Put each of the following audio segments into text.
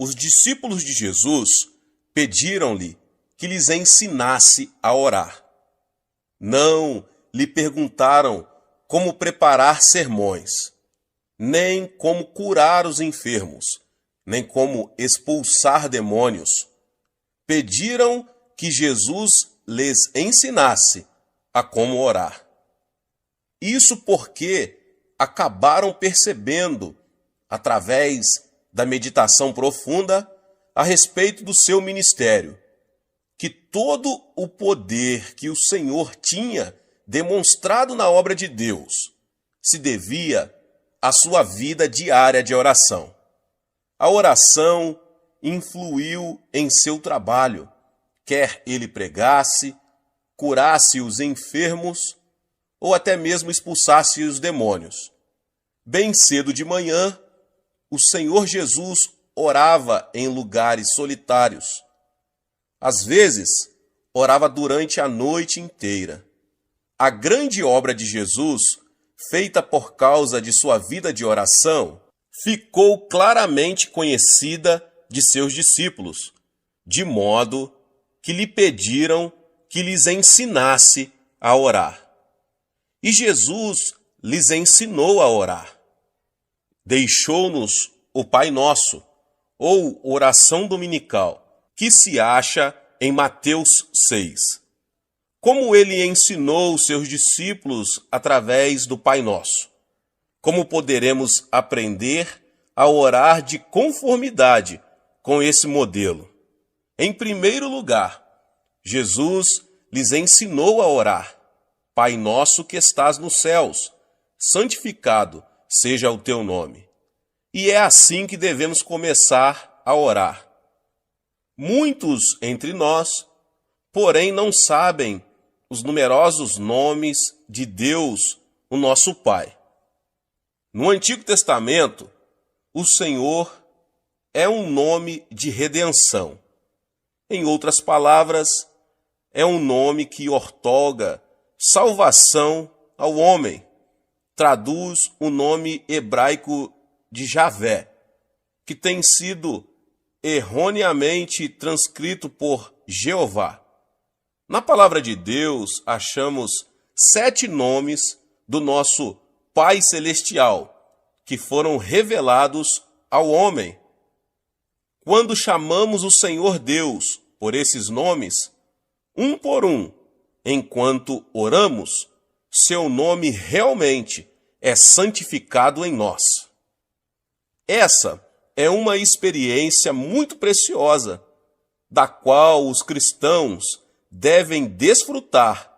Os discípulos de Jesus pediram-lhe que lhes ensinasse a orar. Não lhe perguntaram como preparar sermões, nem como curar os enfermos, nem como expulsar demônios. Pediram que Jesus lhes ensinasse a como orar. Isso porque acabaram percebendo, através da meditação profunda a respeito do seu ministério, que todo o poder que o Senhor tinha demonstrado na obra de Deus se devia à sua vida diária de oração. A oração influiu em seu trabalho, quer ele pregasse, curasse os enfermos ou até mesmo expulsasse os demônios. Bem cedo de manhã, o Senhor Jesus orava em lugares solitários. Às vezes, orava durante a noite inteira. A grande obra de Jesus, feita por causa de sua vida de oração, ficou claramente conhecida de seus discípulos, de modo que lhe pediram que lhes ensinasse a orar. E Jesus lhes ensinou a orar. Deixou-nos o Pai Nosso, ou oração dominical, que se acha em Mateus 6. Como ele ensinou os seus discípulos através do Pai Nosso? Como poderemos aprender a orar de conformidade com esse modelo? Em primeiro lugar, Jesus lhes ensinou a orar. Pai nosso que estás nos céus, santificado seja o teu nome. E é assim que devemos começar a orar. Muitos entre nós, porém, não sabem os numerosos nomes de Deus, o nosso Pai. No Antigo Testamento, o Senhor é um nome de redenção. Em outras palavras, é um nome que outorga salvação ao homem. Traduz o nome hebraico de Javé, que tem sido erroneamente transcrito por Jeová. Na palavra de Deus, achamos 7 nomes do nosso Pai Celestial, que foram revelados ao homem. Quando chamamos o Senhor Deus por esses nomes, um por um, enquanto oramos, seu nome realmente é santificado em nós. Essa é uma experiência muito preciosa, da qual os cristãos devem desfrutar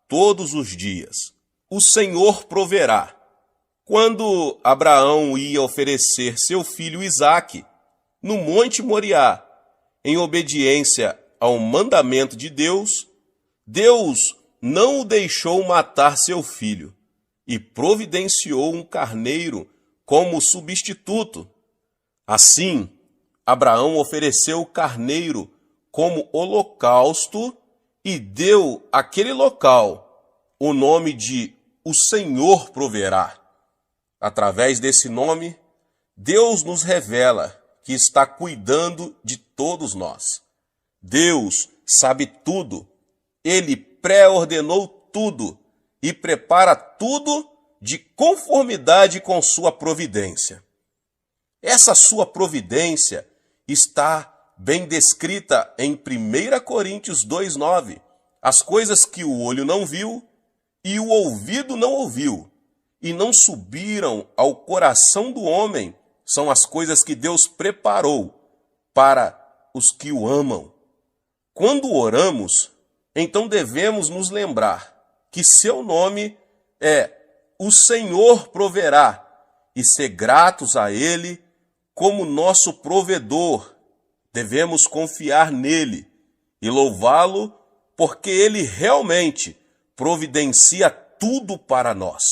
todos os dias. O Senhor proverá. Quando Abraão ia oferecer seu filho Isaque no Monte Moriá, em obediência ao mandamento de Deus, Deus não o deixou matar seu filho e providenciou um carneiro como substituto. Assim, Abraão ofereceu o carneiro como holocausto e deu àquele local o nome de O Senhor Proverá. Através desse nome, Deus nos revela que está cuidando de todos nós. Deus sabe tudo, Ele pré-ordenou tudo e prepara tudo de conformidade com sua providência. Essa sua providência está bem descrita em 1 Coríntios 2,9. As coisas que o olho não viu e o ouvido não ouviu e não subiram ao coração do homem são as coisas que Deus preparou para os que o amam. Quando oramos, então devemos nos lembrar que seu nome é O Senhor Proverá e ser gratos a Ele como nosso provedor. Devemos confiar nele e louvá-lo porque ele realmente providencia tudo para nós.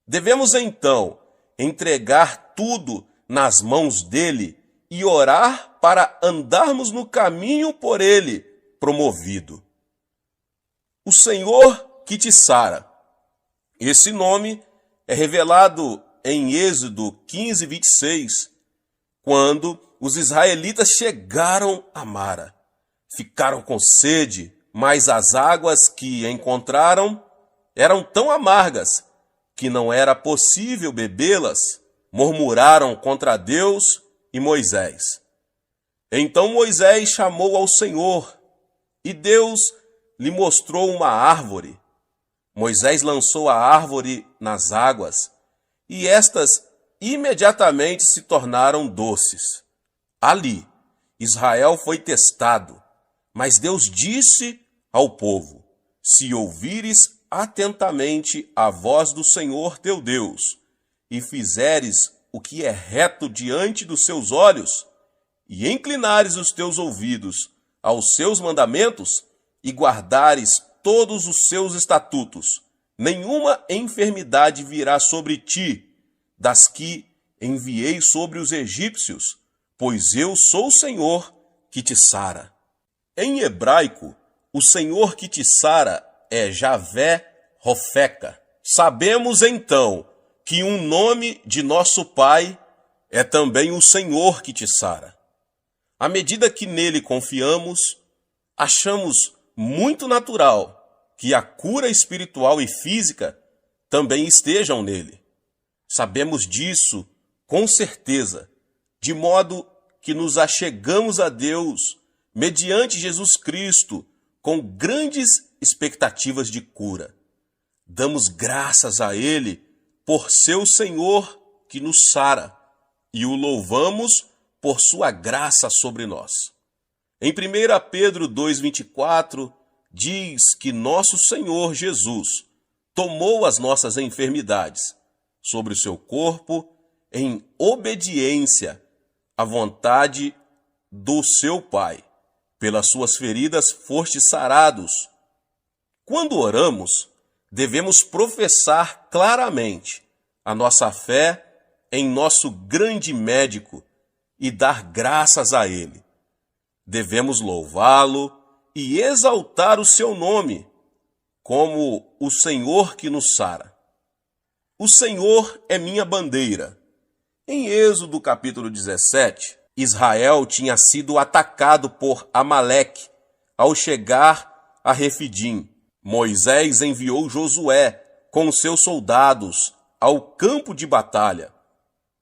Devemos então entregar tudo nas mãos dele e orar para andarmos no caminho por ele promovido. O Senhor que te sara. Esse nome é revelado em Êxodo 15, 26, quando os israelitas chegaram a Mara. Ficaram com sede, mas as águas que encontraram eram tão amargas que não era possível bebê-las. Murmuraram contra Deus e Moisés. Então Moisés chamou ao Senhor, e Deus lhe mostrou uma árvore. Moisés lançou a árvore nas águas, e estas imediatamente se tornaram doces. Ali, Israel foi testado, mas Deus disse ao povo: se ouvires atentamente a voz do Senhor teu Deus, e fizeres o que é reto diante dos seus olhos, e inclinares os teus ouvidos aos seus mandamentos, e guardares todos os seus estatutos, nenhuma enfermidade virá sobre ti, das que enviei sobre os egípcios, pois eu sou o Senhor que te sara. Em hebraico, o Senhor que te sara é Javé Rofeca. Sabemos então que um nome de nosso Pai é também o Senhor que te sara. À medida que nele confiamos, achamos muito natural que a cura espiritual e física também estejam nele. Sabemos disso com certeza, de modo que nos achegamos a Deus mediante Jesus Cristo com grandes expectativas de cura. Damos graças a Ele por ser o Senhor que nos sara e o louvamos por sua graça sobre nós. Em 1 Pedro 2,24, diz que nosso Senhor Jesus tomou as nossas enfermidades sobre o seu corpo em obediência à vontade do seu Pai. Pelas suas feridas fostes sarados. Quando oramos, devemos professar claramente a nossa fé em nosso grande médico e dar graças a Ele. Devemos louvá-lo e exaltar o seu nome como o Senhor que nos sara. O Senhor é minha bandeira. Em Êxodo capítulo 17, Israel tinha sido atacado por Amaleque ao chegar a Refidim. Moisés enviou Josué com seus soldados ao campo de batalha,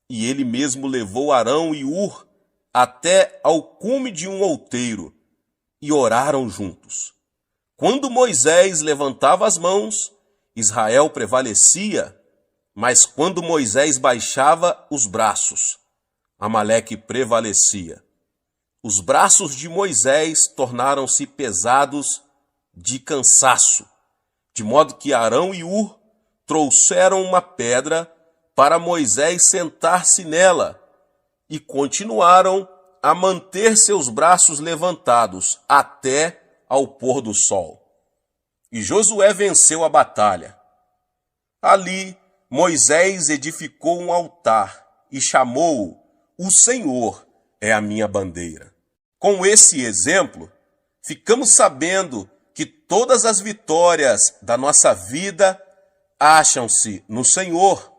e ele mesmo levou Arão e Ur até ao cume de um outeiro, e oraram juntos. Quando Moisés levantava as mãos, Israel prevalecia, mas quando Moisés baixava os braços, Amaleque prevalecia. Os braços de Moisés tornaram-se pesados de cansaço, de modo que Arão e Ur trouxeram uma pedra para Moisés sentar-se nela e continuaram a manter seus braços levantados até ao pôr do sol. E Josué venceu a batalha. Ali, Moisés edificou um altar e chamou-o: O Senhor é a minha bandeira. Com esse exemplo, ficamos sabendo que todas as vitórias da nossa vida acham-se no Senhor,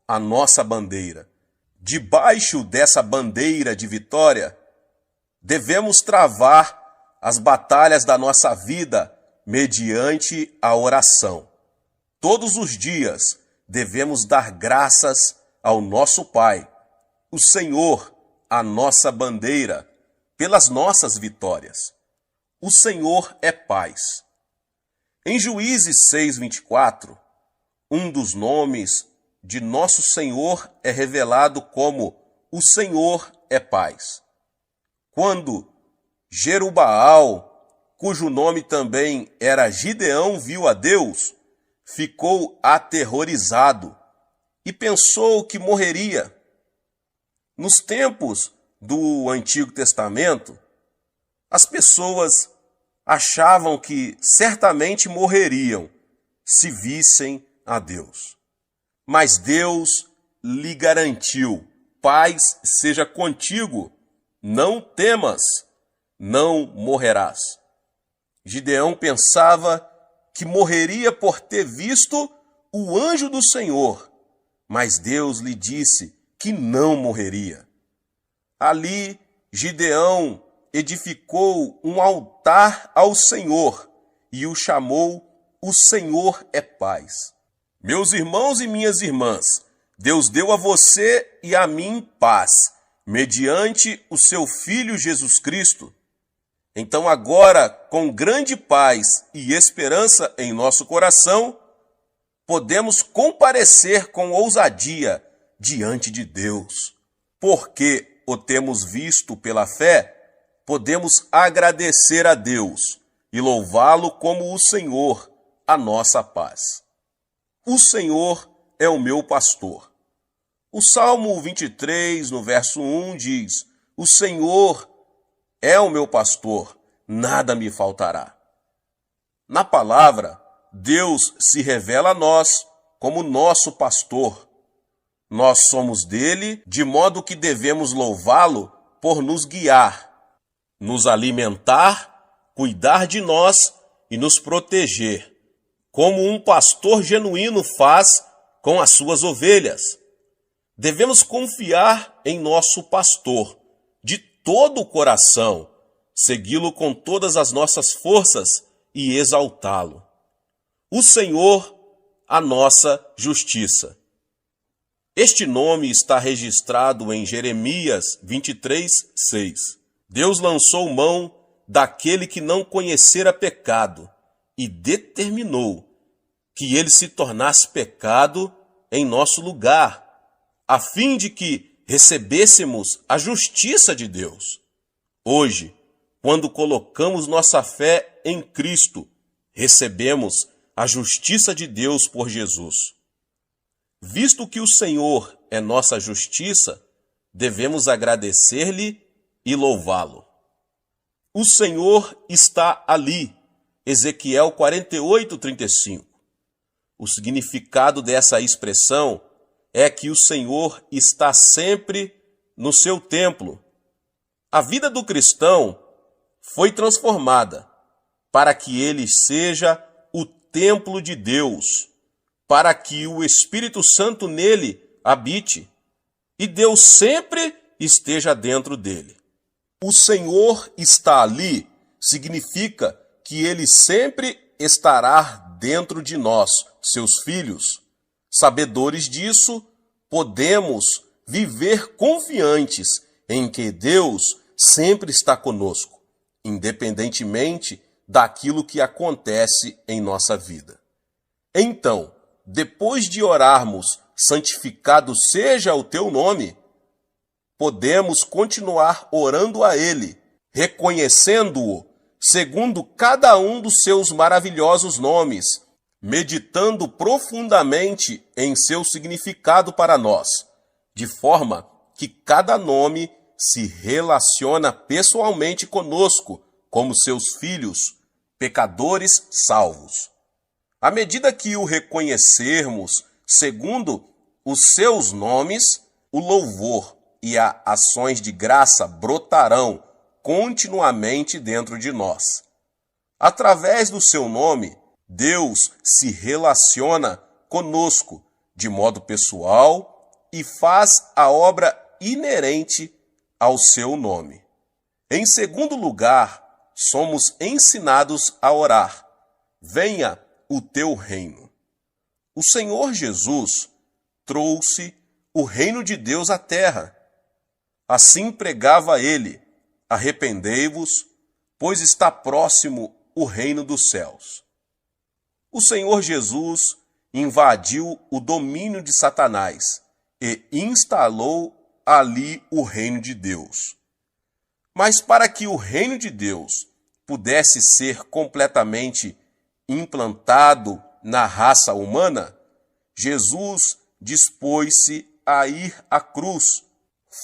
a nossa bandeira. Debaixo dessa bandeira de vitória, devemos travar as batalhas da nossa vida mediante a oração. Todos os dias devemos dar graças ao nosso Pai, o Senhor, a nossa bandeira, pelas nossas vitórias. O Senhor é paz. Em Juízes 6:24, um dos nomes de nosso Senhor é revelado como o Senhor é paz. Quando Jerubaal, cujo nome também era Gideão, viu a Deus, ficou aterrorizado e pensou que morreria. Nos tempos do Antigo Testamento, as pessoas achavam que certamente morreriam se vissem a Deus. Mas Deus lhe garantiu: paz seja contigo, não temas, não morrerás. Gideão pensava que morreria por ter visto o anjo do Senhor, mas Deus lhe disse que não morreria. Ali, Gideão edificou um altar ao Senhor e o chamou "O Senhor é Paz". Meus irmãos e minhas irmãs, Deus deu a você e a mim paz, mediante o seu Filho Jesus Cristo. Então agora, com grande paz e esperança em nosso coração, podemos comparecer com ousadia diante de Deus. Porque o temos visto pela fé, podemos agradecer a Deus e louvá-lo como o Senhor, a nossa paz. O Senhor é o meu pastor. O Salmo 23, no verso 1, diz: "O Senhor é o meu pastor, nada me faltará". Na palavra, Deus se revela a nós como nosso pastor. Nós somos dele, de modo que devemos louvá-lo por nos guiar, nos alimentar, cuidar de nós e nos proteger, como um pastor genuíno faz com as suas ovelhas. Devemos confiar em nosso pastor de todo o coração, segui-lo com todas as nossas forças e exaltá-lo. O Senhor, a nossa justiça. Este nome está registrado em Jeremias 23, 6. Deus lançou mão daquele que não conhecera pecado e determinou que ele se tornasse pecado em nosso lugar, a fim de que recebêssemos a justiça de Deus. Hoje, quando colocamos nossa fé em Cristo, recebemos a justiça de Deus por Jesus. Visto que o Senhor é nossa justiça, devemos agradecer-lhe e louvá-lo. O Senhor está ali. Ezequiel 48, 35. O significado dessa expressão é que o Senhor está sempre no seu templo. A vida do cristão foi transformada para que ele seja o templo de Deus, para que o Espírito Santo nele habite e Deus sempre esteja dentro dele. O Senhor está ali significa que ele sempre estará dentro de nós, seus filhos. Sabedores disso, podemos viver confiantes em que Deus sempre está conosco, independentemente daquilo que acontece em nossa vida. Então, depois de orarmos, santificado seja o teu nome, podemos continuar orando a Ele, reconhecendo-o segundo cada um dos seus maravilhosos nomes, meditando profundamente em seu significado para nós, de forma que cada nome se relaciona pessoalmente conosco como seus filhos, pecadores salvos. À medida que o reconhecermos segundo os seus nomes, o louvor e as ações de graça brotarão continuamente dentro de nós. Através do seu nome, Deus se relaciona conosco de modo pessoal e faz a obra inerente ao seu nome. Em segundo lugar, somos ensinados a orar: venha o teu reino. O Senhor Jesus trouxe o reino de Deus à terra. Assim pregava ele: arrependei-vos, pois está próximo o reino dos céus. O Senhor Jesus invadiu o domínio de Satanás e instalou ali o reino de Deus. Mas para que o reino de Deus pudesse ser completamente implantado na raça humana, Jesus dispôs-se a ir à cruz.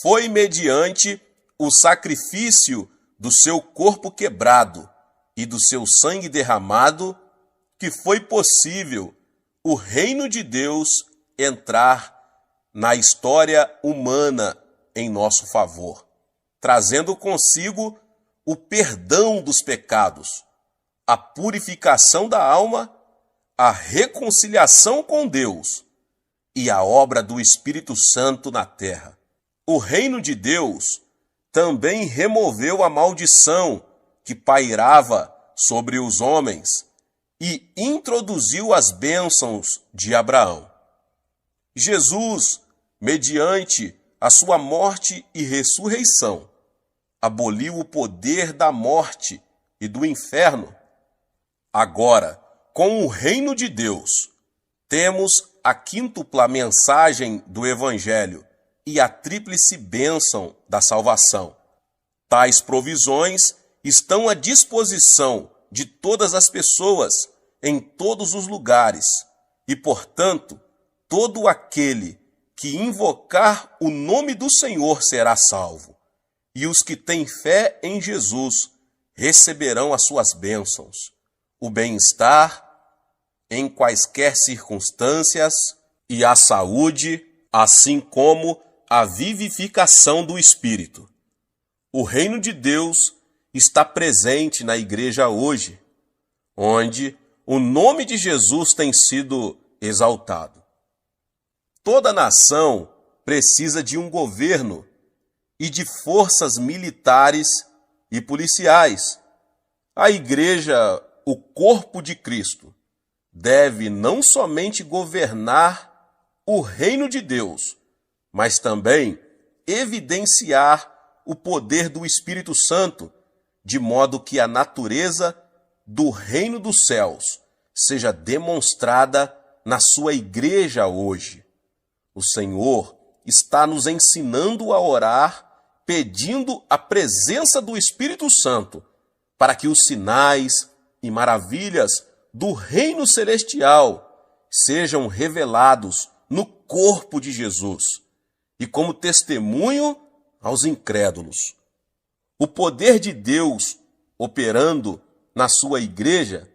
Foi mediante o sacrifício do seu corpo quebrado e do seu sangue derramado que foi possível o reino de Deus entrar na história humana em nosso favor, trazendo consigo o perdão dos pecados, a purificação da alma, a reconciliação com Deus e a obra do Espírito Santo na terra. O reino de Deus também removeu a maldição que pairava sobre os homens e introduziu as bênçãos de Abraão. Jesus, mediante a sua morte e ressurreição, aboliu o poder da morte e do inferno. Agora, com o reino de Deus, temos a quíntupla mensagem do Evangelho e a tríplice bênção da salvação. Tais provisões estão à disposição de todas as pessoas, em todos os lugares, e, portanto, todo aquele que invocar o nome do Senhor será salvo, e os que têm fé em Jesus receberão as suas bênçãos, o bem-estar em quaisquer circunstâncias e a saúde, assim como a vivificação do Espírito. O reino de Deus está presente na igreja hoje, onde o nome de Jesus tem sido exaltado. Toda nação precisa de um governo e de forças militares e policiais. A igreja, o corpo de Cristo, deve não somente governar o reino de Deus, mas também evidenciar o poder do Espírito Santo, de modo que a natureza do reino dos céus seja demonstrada na sua igreja hoje. O Senhor está nos ensinando a orar, pedindo a presença do Espírito Santo, para que os sinais e maravilhas do reino celestial sejam revelados no corpo de Jesus e como testemunho aos incrédulos. O poder de Deus operando na sua igreja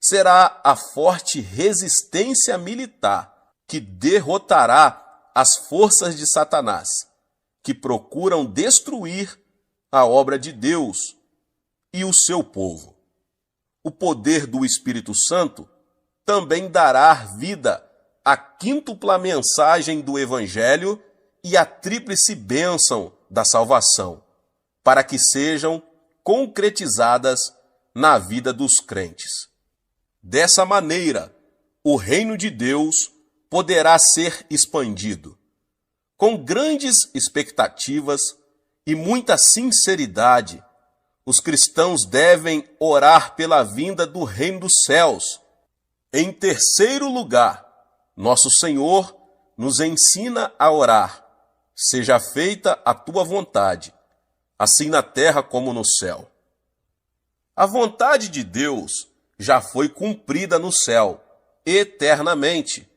será a forte resistência militar que derrotará as forças de Satanás, que procuram destruir a obra de Deus e o seu povo. O poder do Espírito Santo também dará vida à quíntupla mensagem do Evangelho e à tríplice bênção da salvação, para que sejam concretizadas na vida dos crentes. Dessa maneira, o reino de Deus poderá ser expandido. Com grandes expectativas e muita sinceridade, os cristãos devem orar pela vinda do reino dos céus. Em terceiro lugar, nosso Senhor nos ensina a orar: seja feita a tua vontade, assim na terra como no céu. A vontade de Deus já foi cumprida no céu, eternamente,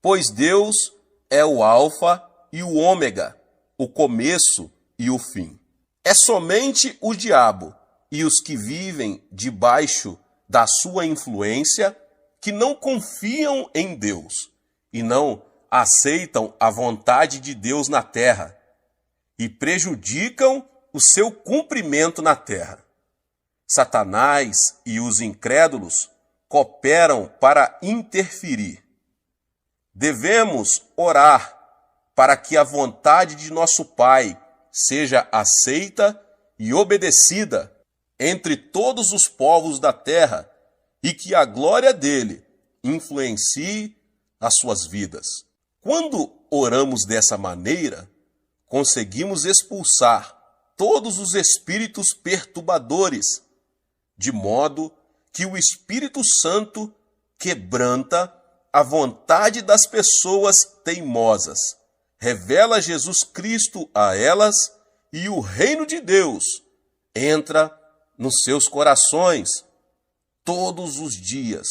pois Deus é o Alfa e o Ômega, o começo e o fim. É somente o diabo e os que vivem debaixo da sua influência que não confiam em Deus e não aceitam a vontade de Deus na terra e prejudicam o seu cumprimento na terra. Satanás e os incrédulos cooperam para interferir. Devemos orar para que a vontade de nosso Pai seja aceita e obedecida entre todos os povos da terra e que a glória dele influencie as suas vidas. Quando oramos dessa maneira, conseguimos expulsar todos os espíritos perturbadores, de modo que o Espírito Santo quebranta a vontade das pessoas teimosas, revela Jesus Cristo a elas e o reino de Deus entra nos seus corações. Todos os dias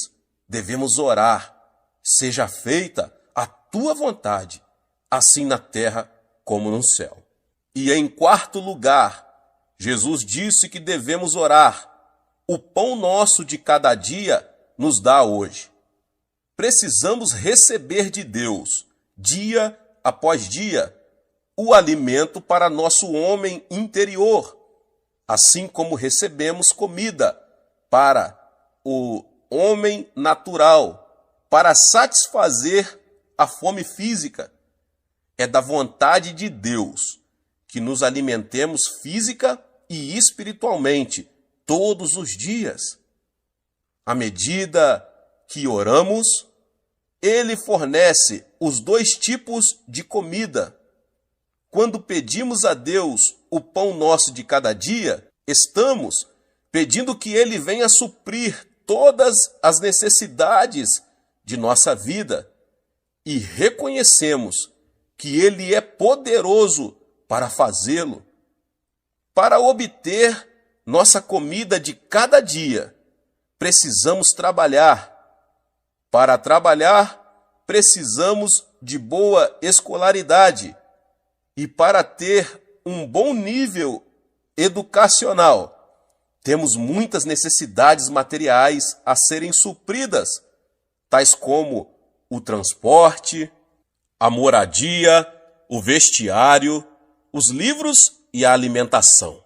devemos orar: seja feita a tua vontade, assim na terra como no céu. E em quarto lugar, Jesus disse que devemos orar: o pão nosso de cada dia nos dá hoje. Precisamos receber de Deus, dia após dia, o alimento para nosso homem interior, assim como recebemos comida para o homem natural, para satisfazer a fome física. É da vontade de Deus que que nos alimentemos física e espiritualmente todos os dias. À medida que oramos, Ele fornece os dois tipos de comida. Quando pedimos a Deus o pão nosso de cada dia, estamos pedindo que Ele venha suprir todas as necessidades de nossa vida e reconhecemos que Ele é poderoso para fazê-lo. Para obter nossa comida de cada dia, precisamos trabalhar. Para trabalhar, precisamos de boa escolaridade. E para ter um bom nível educacional, temos muitas necessidades materiais a serem supridas, tais como o transporte, a moradia, o vestiário, os livros e a alimentação.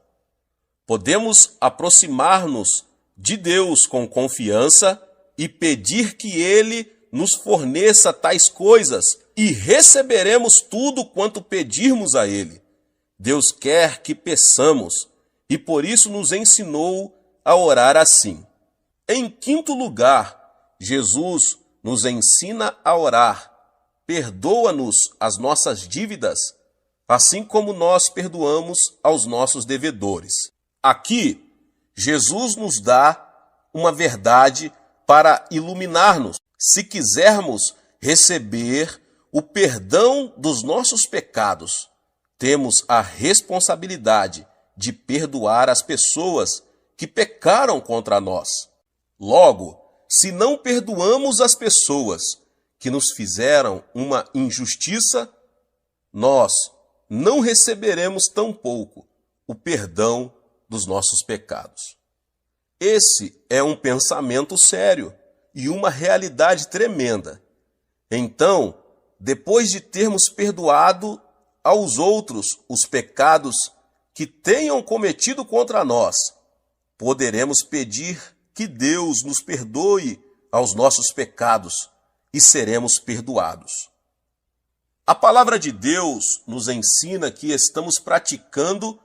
Podemos aproximar-nos de Deus com confiança e pedir que Ele nos forneça tais coisas e receberemos tudo quanto pedirmos a Ele. Deus quer que peçamos e por isso nos ensinou a orar assim. Em quinto lugar, Jesus nos ensina a orar. Perdoa-nos as nossas dívidas, assim como nós perdoamos aos nossos devedores. Aqui, Jesus nos dá uma verdade para iluminar-nos. Se quisermos receber o perdão dos nossos pecados, temos a responsabilidade de perdoar as pessoas que pecaram contra nós. Logo, se não perdoamos as pessoas que nos fizeram uma injustiça, nós não receberemos tampouco o perdão dos nossos pecados. Esse é um pensamento sério e uma realidade tremenda. Então, depois de termos perdoado aos outros os pecados que tenham cometido contra nós, poderemos pedir que Deus nos perdoe aos nossos pecados e seremos perdoados. A palavra de Deus nos ensina que estamos praticando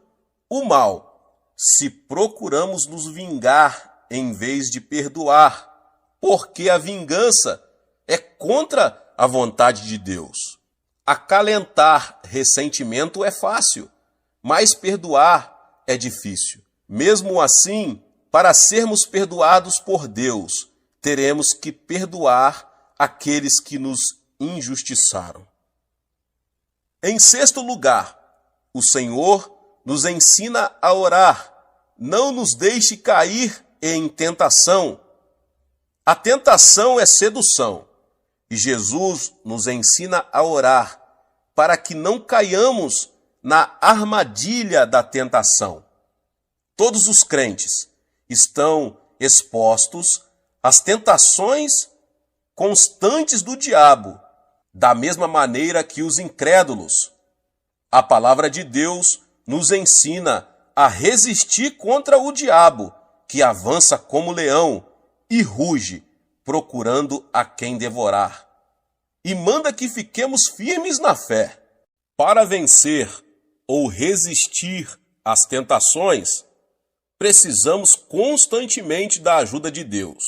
o mal se procuramos nos vingar em vez de perdoar, porque a vingança é contra a vontade de Deus. Acalentar ressentimento é fácil, mas perdoar é difícil. Mesmo assim, para sermos perdoados por Deus, teremos que perdoar aqueles que nos injustiçaram. Em sexto lugar, o Senhor nos ensina a orar. Não nos deixe cair em tentação. A tentação é sedução. E Jesus nos ensina a orar para que não caiamos na armadilha da tentação. Todos os crentes estão expostos às tentações constantes do diabo, da mesma maneira que os incrédulos. A palavra de Deus nos ensina a resistir contra o diabo, que avança como leão e ruge, procurando a quem devorar. E manda que fiquemos firmes na fé. Para vencer ou resistir às tentações, precisamos constantemente da ajuda de Deus.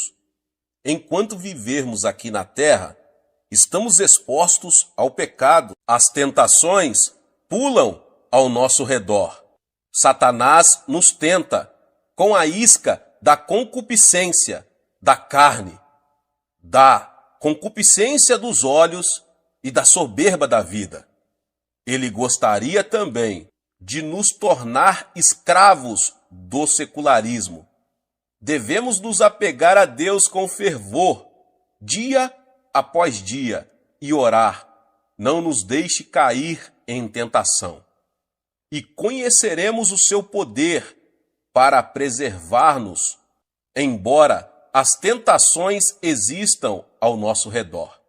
Enquanto vivermos aqui na terra, estamos expostos ao pecado. As tentações pulam ao nosso redor. Satanás nos tenta com a isca da concupiscência da carne, da concupiscência dos olhos e da soberba da vida. Ele gostaria também de nos tornar escravos do secularismo. Devemos nos apegar a Deus com fervor, dia após dia, e orar. Não nos deixe cair em tentação. E conheceremos o seu poder para preservar-nos, embora as tentações existam ao nosso redor.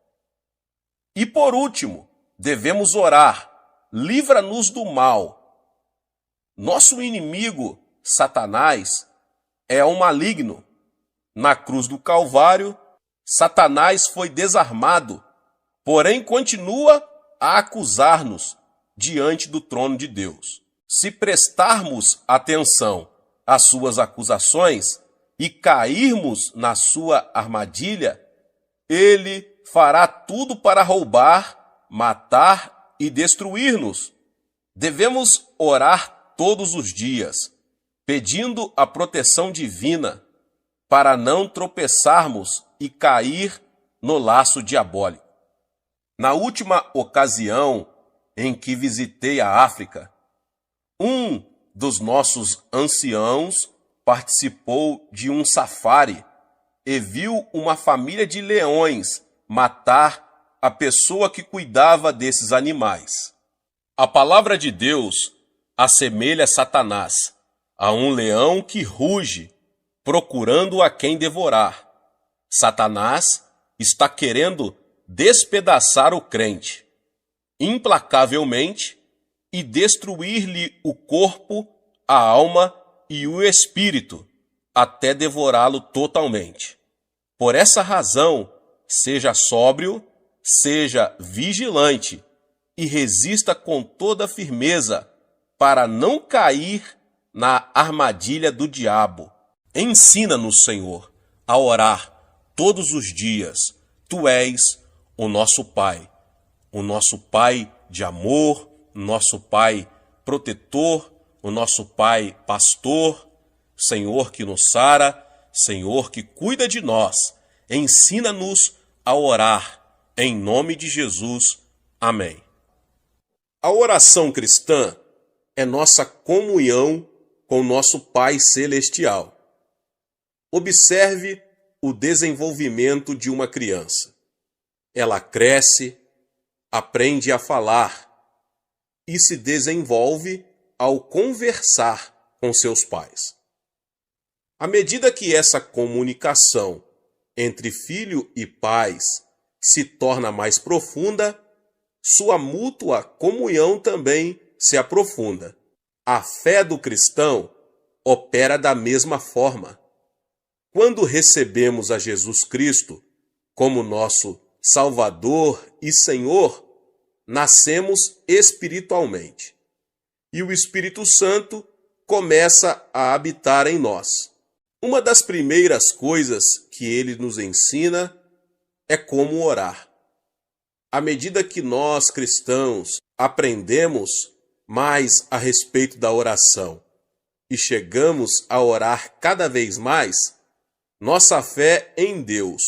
E por último, devemos orar, livra-nos do mal. Nosso inimigo, Satanás, é um maligno. Na cruz do Calvário, Satanás foi desarmado, porém continua a acusar-nos diante do trono de Deus. Se prestarmos atenção às suas acusações e cairmos na sua armadilha, ele fará tudo para roubar, matar e destruir-nos. Devemos orar todos os dias, pedindo a proteção divina para não tropeçarmos e cair no laço diabólico. Na última ocasião em que visitei a África, um dos nossos anciãos participou de um safari e viu uma família de leões matar a pessoa que cuidava desses animais. A palavra de Deus assemelha Satanás a um leão que ruge, procurando a quem devorar. Satanás está querendo despedaçar o crente, implacavelmente, e destruir-lhe o corpo, a alma e o espírito, até devorá-lo totalmente. Por essa razão, seja sóbrio, seja vigilante e resista com toda firmeza para não cair na armadilha do diabo. Ensina-nos, Senhor, a orar todos os dias. Tu és o nosso Pai de amor, o nosso Pai protetor, o nosso Pai pastor, Senhor que nos sara, Senhor que cuida de nós. Ensina-nos a orar, em nome de Jesus. Amém. A oração cristã é nossa comunhão com nosso Pai Celestial. Observe o desenvolvimento de uma criança. Ela cresce, aprende a falar e se desenvolve ao conversar com seus pais. À medida que essa comunicação entre filho e pais se torna mais profunda, sua mútua comunhão também se aprofunda. A fé do cristão opera da mesma forma. Quando recebemos a Jesus Cristo como nosso Salvador e Senhor, nascemos espiritualmente. E o Espírito Santo começa a habitar em nós. Uma das primeiras coisas que ele nos ensina é como orar. À medida que nós, cristãos, aprendemos mais a respeito da oração e chegamos a orar cada vez mais, nossa fé em Deus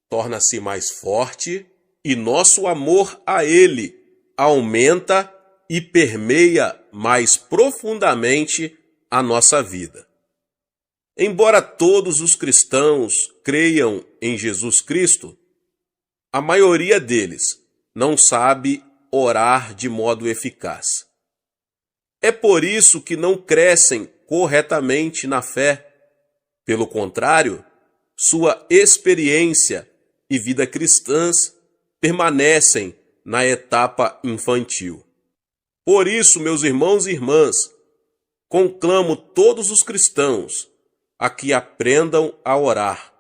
torna-se mais forte e nosso amor a Ele aumenta e permeia mais profundamente a nossa vida. Embora todos os cristãos creiam em Jesus Cristo, a maioria deles não sabe orar de modo eficaz. É por isso que não crescem corretamente na fé. Pelo contrário, sua experiência e vida cristãs permanecem na etapa infantil. Por isso, meus irmãos e irmãs, conclamo todos os cristãos a que aprendam a orar.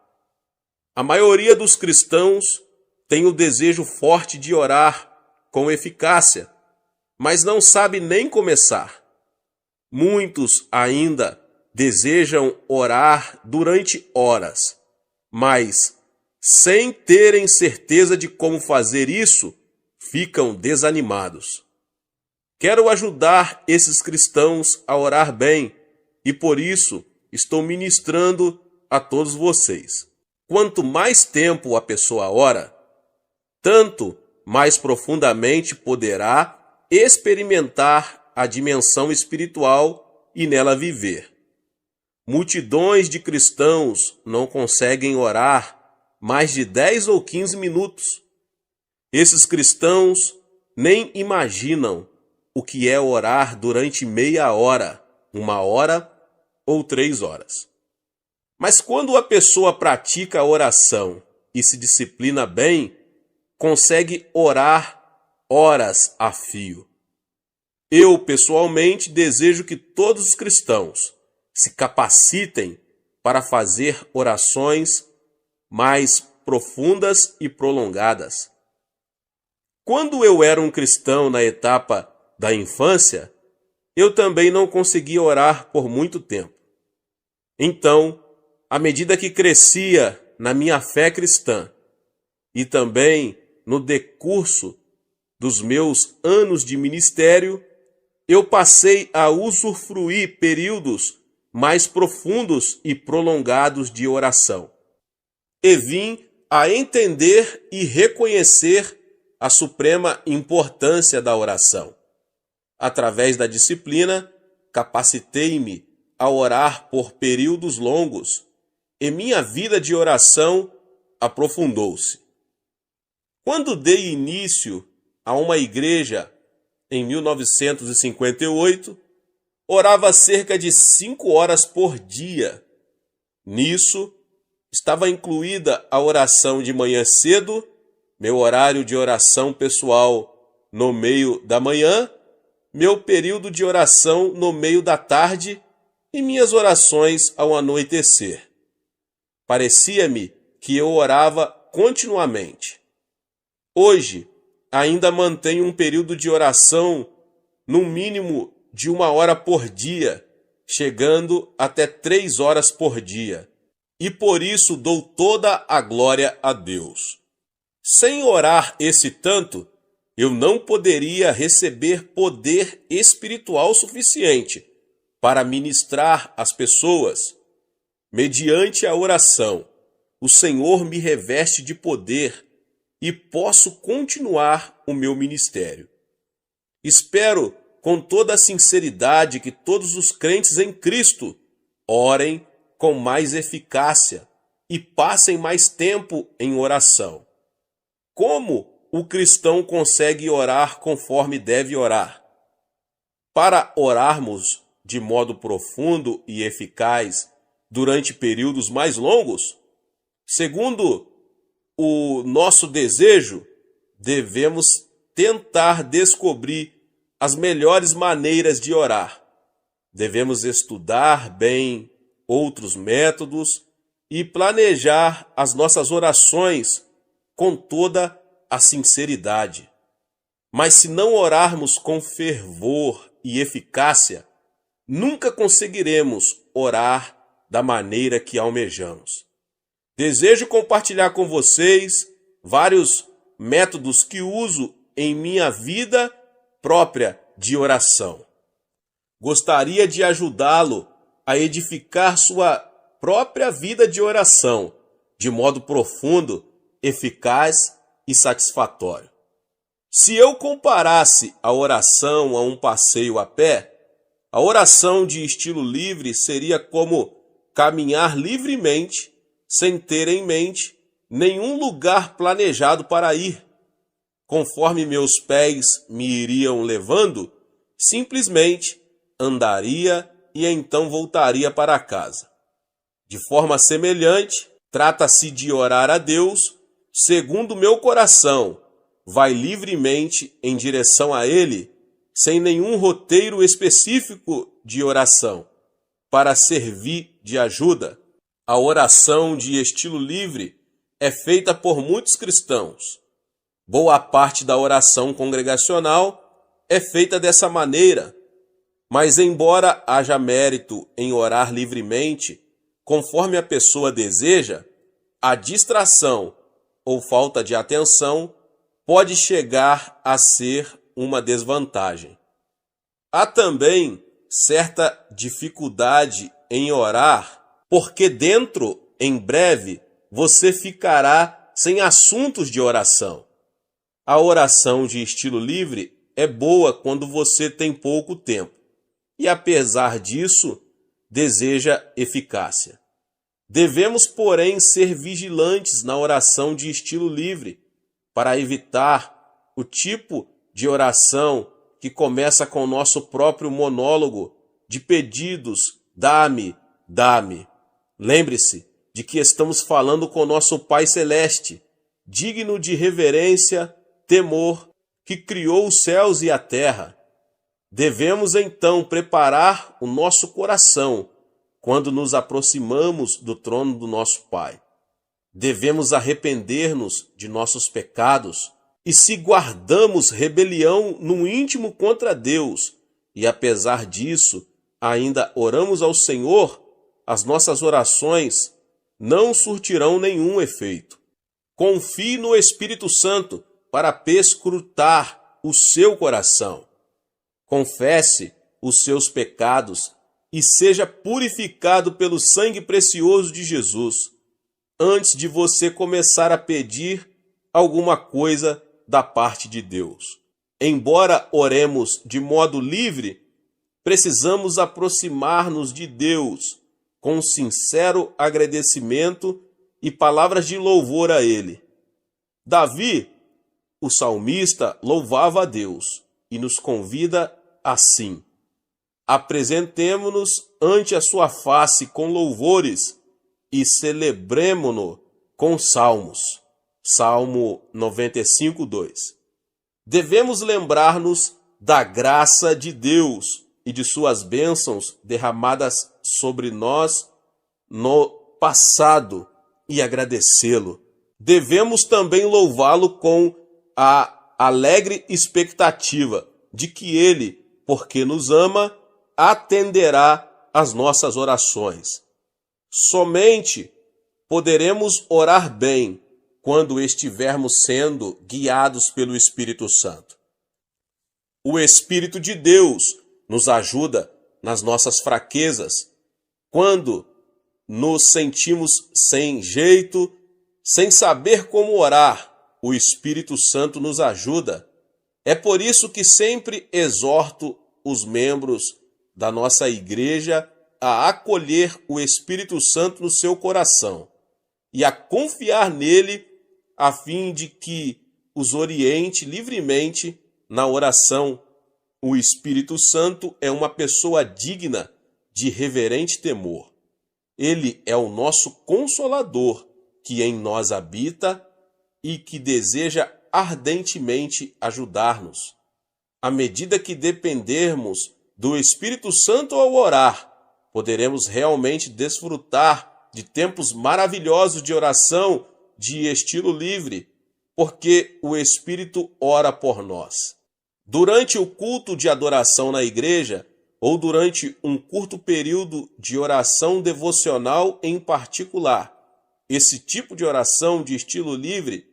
A maioria dos cristãos tem o desejo forte de orar com eficácia, mas não sabe nem começar. Muitos ainda desejam orar durante horas, mas, sem terem certeza de como fazer isso, ficam desanimados. Quero ajudar esses cristãos a orar bem e, por isso, estou ministrando a todos vocês. Quanto mais tempo a pessoa ora, tanto mais profundamente poderá experimentar a dimensão espiritual e nela viver. Multidões de cristãos não conseguem orar mais de 10 ou 15 minutos. Esses cristãos nem imaginam o que é orar durante meia hora, 1 hora ou 3 horas. Mas quando a pessoa pratica a oração e se disciplina bem, consegue orar horas a fio. Eu, pessoalmente, desejo que todos os cristãos se capacitem para fazer orações mais profundas e prolongadas. Quando eu era um cristão na etapa da infância, eu também não consegui orar por muito tempo. Então, à medida que crescia na minha fé cristã e também no decurso dos meus anos de ministério, eu passei a usufruir períodos mais profundos e prolongados de oração. E vim a entender e reconhecer a suprema importância da oração. Através da disciplina, capacitei-me a orar por períodos longos e minha vida de oração aprofundou-se. Quando dei início a uma igreja em 1958, orava cerca de 5 horas por dia. Nisso, estava incluída a oração de manhã cedo, meu horário de oração pessoal no meio da manhã, meu período de oração no meio da tarde e minhas orações ao anoitecer. Parecia-me que eu orava continuamente. Hoje, ainda mantenho um período de oração no mínimo de 1 hora por dia, chegando até 3 horas por dia. E por isso dou toda a glória a Deus. Sem orar esse tanto, eu não poderia receber poder espiritual suficiente para ministrar às pessoas. Mediante a oração, o Senhor me reveste de poder e posso continuar o meu ministério. Espero com toda a sinceridade que todos os crentes em Cristo orem com mais eficácia e passem mais tempo em oração. Como o cristão consegue orar conforme deve orar? Para orarmos de modo profundo e eficaz durante períodos mais longos, segundo o nosso desejo, devemos tentar descobrir as melhores maneiras de orar. Devemos estudar bem outros métodos e planejar as nossas orações com toda a sinceridade. Mas se não orarmos com fervor e eficácia, nunca conseguiremos orar da maneira que almejamos. Desejo compartilhar com vocês vários métodos que uso em minha vida própria de oração. Gostaria de ajudá-lo a edificar sua própria vida de oração de modo profundo, eficaz e satisfatório. Se eu comparasse a oração a um passeio a pé, a oração de estilo livre seria como caminhar livremente, sem ter em mente nenhum lugar planejado para ir. Conforme meus pés me iriam levando, simplesmente andaria e então voltaria para casa. De forma semelhante, trata-se de orar a Deus segundo meu coração, vai livremente em direção a Ele, sem nenhum roteiro específico de oração, para servir de ajuda. A oração de estilo livre é feita por muitos cristãos. Boa parte da oração congregacional é feita dessa maneira, mas embora haja mérito em orar livremente, conforme a pessoa deseja, a distração ou falta de atenção pode chegar a ser uma desvantagem. Há também certa dificuldade em orar, porque em breve, você ficará sem assuntos de oração. A oração de estilo livre é boa quando você tem pouco tempo e, apesar disso, deseja eficácia. Devemos, porém, ser vigilantes na oração de estilo livre para evitar o tipo de oração que começa com o nosso próprio monólogo de pedidos: dá-me, dá-me. Lembre-se de que estamos falando com nosso Pai Celeste, digno de reverência, temor, que criou os céus e a terra. Devemos então preparar o nosso coração quando nos aproximamos do trono do nosso Pai. Devemos arrepender-nos de nossos pecados e, se guardamos rebelião no íntimo contra Deus, e apesar disso, ainda oramos ao Senhor, as nossas orações não surtirão nenhum efeito. Confie no Espírito Santo para perscrutar o seu coração. Confesse os seus pecados e seja purificado pelo sangue precioso de Jesus, antes de você começar a pedir alguma coisa da parte de Deus. Embora oremos de modo livre, precisamos aproximar-nos de Deus com sincero agradecimento e palavras de louvor a Ele. Davi, o salmista, louvava a Deus e nos convida assim: apresentemo-nos ante a sua face com louvores e celebremo-no com salmos. Salmo 95, 2. Devemos lembrar-nos da graça de Deus e de suas bênçãos derramadas sobre nós no passado e agradecê-lo. Devemos também louvá-lo com a alegre expectativa de que ele, porque nos ama, atenderá às nossas orações. Somente poderemos orar bem quando estivermos sendo guiados pelo Espírito Santo. O Espírito de Deus nos ajuda nas nossas fraquezas, quando nos sentimos sem jeito, sem saber como orar. O Espírito Santo nos ajuda. É por isso que sempre exorto os membros da nossa igreja a acolher o Espírito Santo no seu coração e a confiar nele, a fim de que os oriente livremente na oração. O Espírito Santo é uma pessoa digna de reverente temor. Ele é o nosso Consolador, que em nós habita e que deseja ardentemente ajudar-nos. À medida que dependermos do Espírito Santo ao orar, poderemos realmente desfrutar de tempos maravilhosos de oração de estilo livre, porque o Espírito ora por nós. Durante o culto de adoração na igreja, ou durante um curto período de oração devocional em particular, esse tipo de oração de estilo livre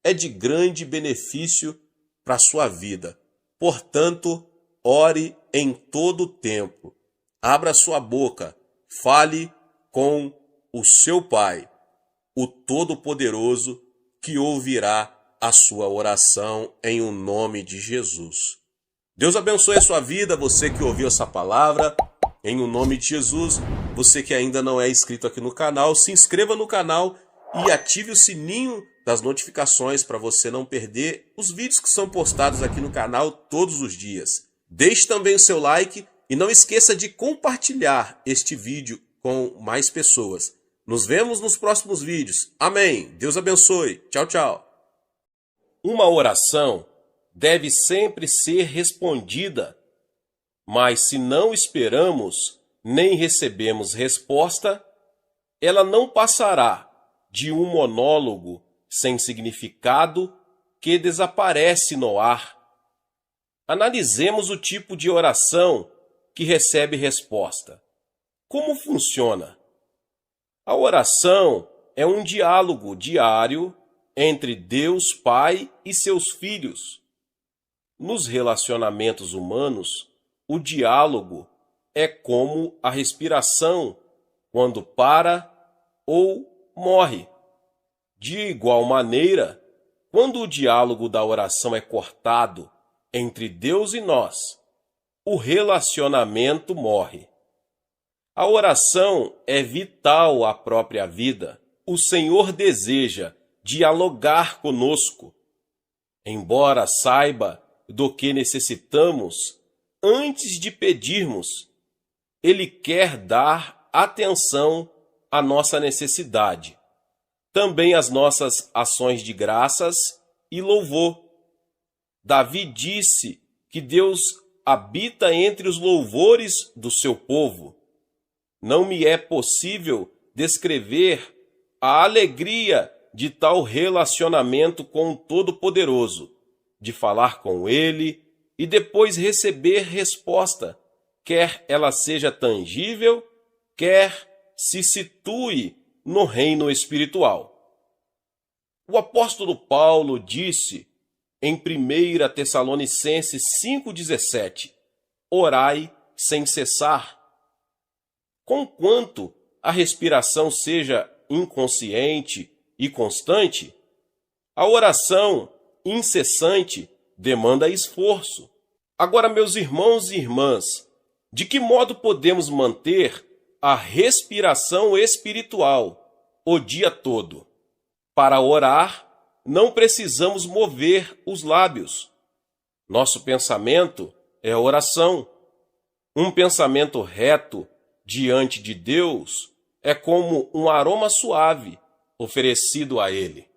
é de grande benefício para a sua vida. Portanto, ore em todo o tempo. Abra sua boca, fale com o seu Pai, o Todo-Poderoso, que ouvirá a sua oração em o nome de Jesus. Deus abençoe a sua vida, você que ouviu essa palavra, em o nome de Jesus. Você que ainda não é inscrito aqui no canal, se inscreva no canal e ative o sininho das notificações para você não perder os vídeos que são postados aqui no canal todos os dias. Deixe também o seu like e não esqueça de compartilhar este vídeo com mais pessoas. Nos vemos nos próximos vídeos. Amém. Deus abençoe. Tchau, tchau. Uma oração deve sempre ser respondida, mas se não esperamos nem recebemos resposta, ela não passará de um monólogo sem significado que desaparece no ar. Analisemos o tipo de oração que recebe resposta. Como funciona? A oração é um diálogo diário entre Deus Pai e seus filhos. Nos relacionamentos humanos, o diálogo é como a respiração quando para ou morre. De igual maneira, quando o diálogo da oração é cortado entre Deus e nós, o relacionamento morre. A oração é vital à própria vida. O Senhor deseja dialogar conosco. Embora saiba do que necessitamos, antes de pedirmos, Ele quer dar atenção à nossa necessidade, também às nossas ações de graças e louvor. Davi disse que Deus habita entre os louvores do seu povo. Não me é possível descrever a alegria de tal relacionamento com o Todo-Poderoso, de falar com Ele, e depois receber resposta, quer ela seja tangível, quer se situe no reino espiritual. O apóstolo Paulo disse em 1 Tessalonicenses 5,17: orai sem cessar. Conquanto a respiração seja inconsciente e constante, a oração incessante demanda esforço. Agora, meus irmãos e irmãs, de que modo podemos manter a respiração espiritual o dia todo? Para orar, não precisamos mover os lábios. Nosso pensamento é oração. Um pensamento reto diante de Deus é como um aroma suave oferecido a Ele.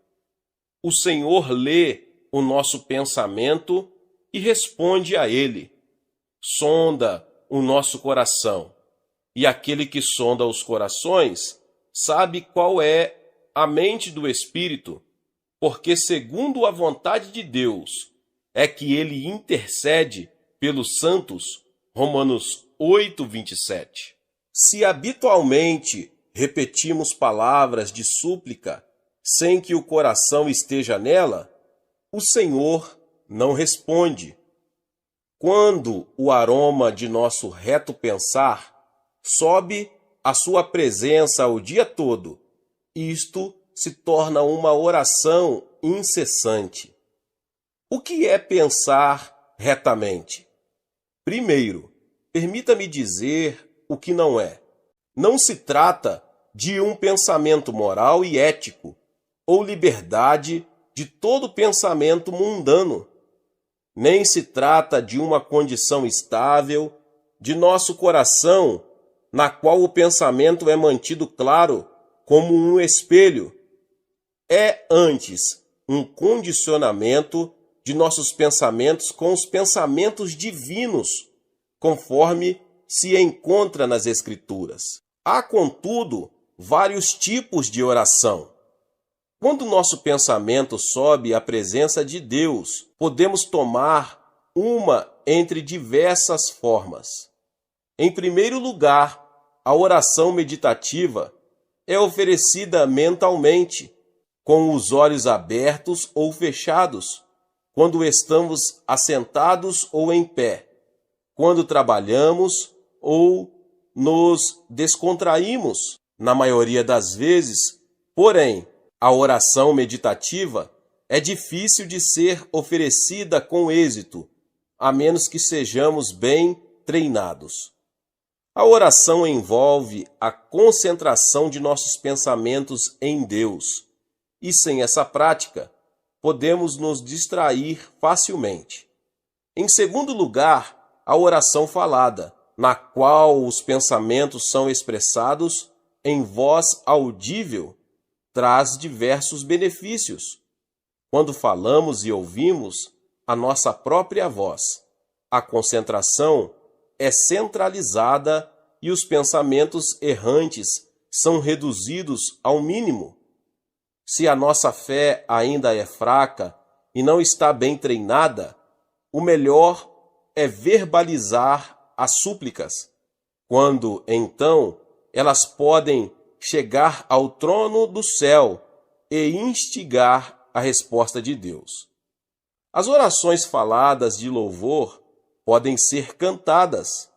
O Senhor lê o nosso pensamento e responde a Ele. Sonda o nosso coração, e aquele que sonda os corações sabe qual é a mente do Espírito, porque segundo a vontade de Deus é que Ele intercede pelos santos. Romanos 8:27. Se habitualmente repetimos palavras de súplica sem que o coração esteja nela, o Senhor não responde. Quando o aroma de nosso reto pensar sobe à sua presença o dia todo, isto se torna uma oração incessante. O que é pensar retamente? Primeiro, permita-me dizer o que não é. Não se trata de um pensamento moral e ético, ou liberdade de todo pensamento mundano. Nem se trata de uma condição estável de nosso coração, na qual o pensamento é mantido claro como um espelho. É antes um condicionamento de nossos pensamentos com os pensamentos divinos, conforme se encontra nas Escrituras. Há, contudo, vários tipos de oração. Quando nosso pensamento sobe à presença de Deus, podemos tomar uma entre diversas formas. Em primeiro lugar, a oração meditativa é oferecida mentalmente, com os olhos abertos ou fechados, quando estamos assentados ou em pé, quando trabalhamos ou nos descontraímos. Na maioria das vezes, porém, a oração meditativa é difícil de ser oferecida com êxito, a menos que sejamos bem treinados. A oração envolve a concentração de nossos pensamentos em Deus, e sem essa prática, podemos nos distrair facilmente. Em segundo lugar, a oração falada, na qual os pensamentos são expressados em voz audível, traz diversos benefícios. Quando falamos e ouvimos a nossa própria voz, a concentração é centralizada e os pensamentos errantes são reduzidos ao mínimo. Se a nossa fé ainda é fraca e não está bem treinada, o melhor é verbalizar as súplicas, quando, então, elas podem chegar ao trono do céu e instigar a resposta de Deus. As orações faladas de louvor podem ser cantadas.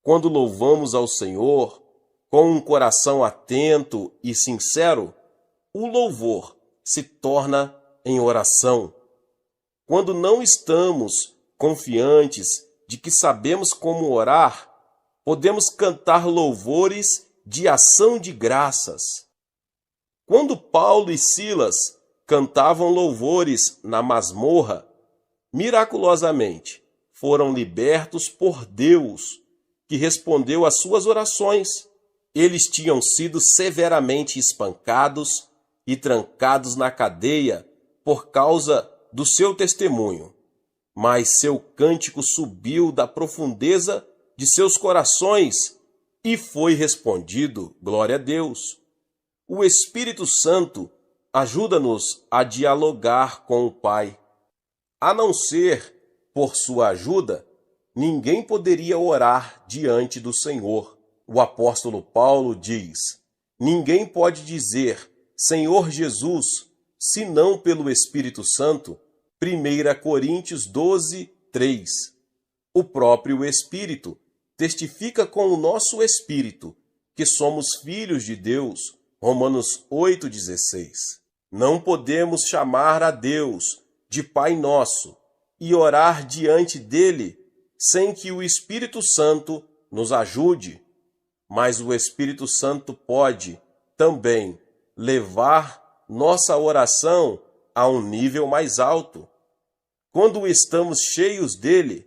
Quando louvamos ao Senhor com um coração atento e sincero, o louvor se torna em oração. Quando não estamos confiantes de que sabemos como orar, podemos cantar louvores de ação de graças. Quando Paulo e Silas cantavam louvores na masmorra, miraculosamente foram libertos por Deus, que respondeu às suas orações. Eles tinham sido severamente espancados e trancados na cadeia por causa do seu testemunho, mas seu cântico subiu da profundeza de seus corações e foi respondido, glória a Deus. O Espírito Santo ajuda-nos a dialogar com o Pai. A não ser por sua ajuda, ninguém poderia orar diante do Senhor. O apóstolo Paulo diz: ninguém pode dizer Senhor Jesus, senão pelo Espírito Santo. 1 Coríntios 12, 3. O próprio Espírito testifica com o nosso espírito que somos filhos de Deus. Romanos 8,16. Não podemos chamar a Deus de Pai Nosso e orar diante dele sem que o Espírito Santo nos ajude. Mas o Espírito Santo pode também levar nossa oração a um nível mais alto. Quando estamos cheios dele,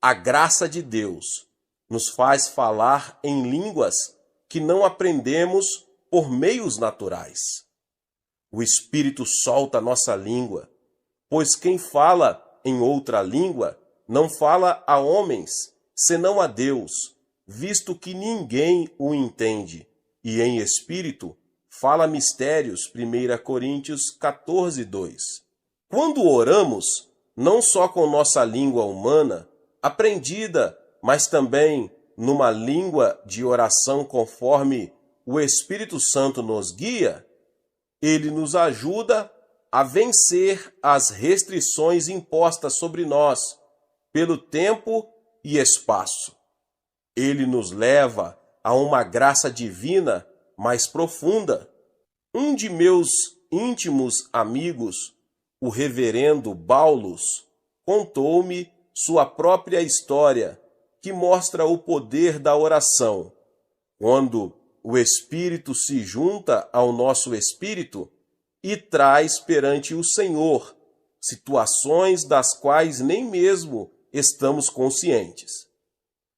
a graça de Deus nos faz falar em línguas que não aprendemos por meios naturais. O Espírito solta nossa língua, pois quem fala em outra língua não fala a homens, senão a Deus, visto que ninguém o entende, e em espírito fala mistérios. 1 Coríntios 14, 2. Quando oramos, não só com nossa língua humana, aprendida, mas também numa língua de oração conforme o Espírito Santo nos guia, ele nos ajuda a vencer as restrições impostas sobre nós pelo tempo e espaço. Ele nos leva a uma graça divina mais profunda. Um de meus íntimos amigos, o reverendo Baulos, contou-me sua própria história, que mostra o poder da oração. Quando o Espírito se junta ao nosso espírito e traz perante o Senhor situações das quais nem mesmo estamos conscientes.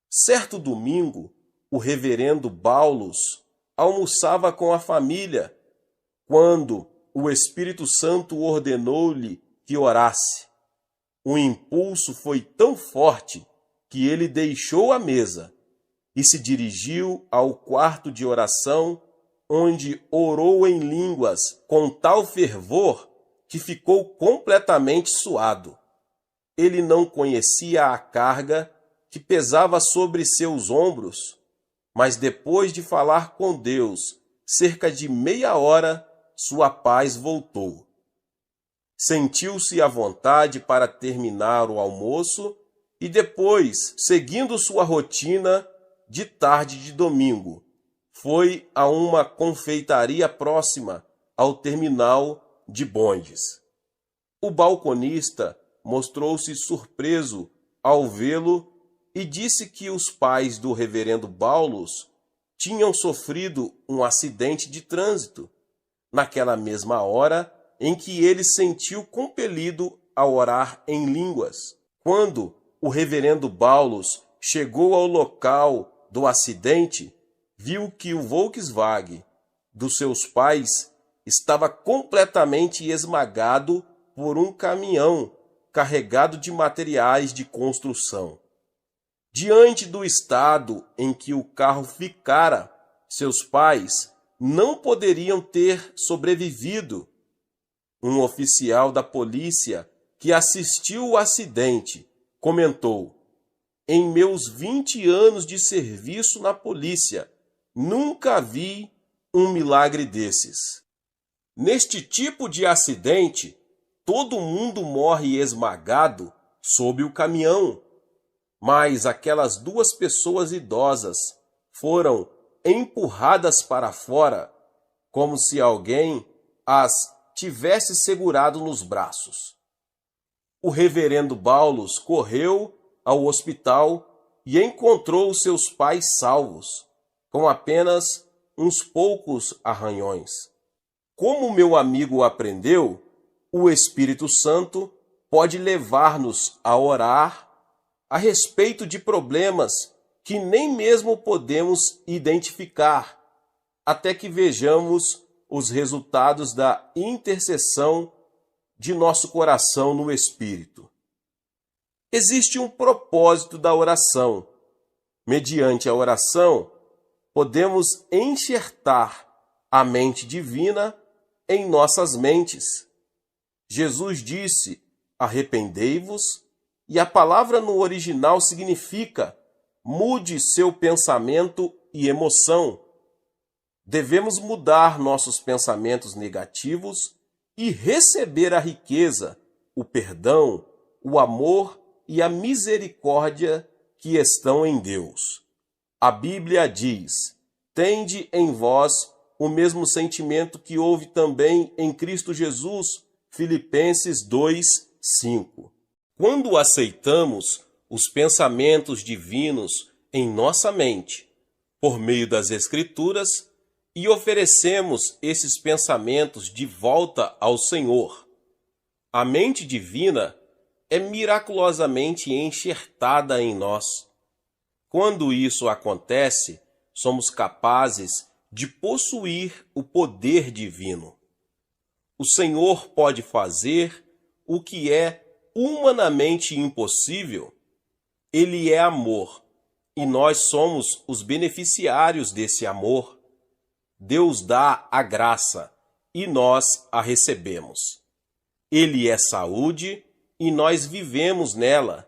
Certo domingo, o reverendo Baulos almoçava com a família, quando o Espírito Santo ordenou-lhe que orasse. O impulso foi tão forte que ele deixou a mesa e se dirigiu ao quarto de oração, onde orou em línguas com tal fervor que ficou completamente suado. Ele não conhecia a carga que pesava sobre seus ombros, mas depois de falar com Deus cerca de meia hora, sua paz voltou. Sentiu-se à vontade para terminar o almoço e depois, seguindo sua rotina de tarde de domingo, foi a uma confeitaria próxima ao terminal de bondes. O balconista mostrou-se surpreso ao vê-lo e disse que os pais do reverendo Baulos tinham sofrido um acidente de trânsito, naquela mesma hora em que ele sentiu compelido a orar em línguas. Quando o reverendo Baulos chegou ao local do acidente, viu que o Volkswagen dos seus pais estava completamente esmagado por um caminhão carregado de materiais de construção. Diante do estado em que o carro ficara, seus pais não poderiam ter sobrevivido. Um oficial da polícia que assistiu o acidente comentou: em meus 20 anos de serviço na polícia, nunca vi um milagre desses. Neste tipo de acidente, todo mundo morre esmagado sob o caminhão, mas aquelas duas pessoas idosas foram empurradas para fora, como se alguém as tivesse segurado nos braços. O reverendo Baulos correu ao hospital e encontrou seus pais salvos, com apenas uns poucos arranhões. Como meu amigo aprendeu, o Espírito Santo pode levar-nos a orar a respeito de problemas que nem mesmo podemos identificar, até que vejamos os resultados da intercessão de nosso coração no Espírito. Existe um propósito da oração. Mediante a oração, podemos enxertar a mente divina em nossas mentes. Jesus disse: arrependei-vos E a palavra no original significa mude seu pensamento e emoção. Devemos mudar nossos pensamentos negativos e receber a riqueza, o perdão, o amor e a misericórdia que estão em Deus. A Bíblia diz: tende em vós o mesmo sentimento que houve também em Cristo Jesus, Filipenses 2:5. Quando aceitamos os pensamentos divinos em nossa mente, por meio das Escrituras, e oferecemos esses pensamentos de volta ao Senhor, a mente divina é miraculosamente enxertada em nós. Quando isso acontece, somos capazes de possuir o poder divino. O Senhor pode fazer o que é humanamente impossível. Ele é amor, e nós somos os beneficiários desse amor. Deus dá a graça, e nós a recebemos. Ele é saúde, e nós vivemos nela.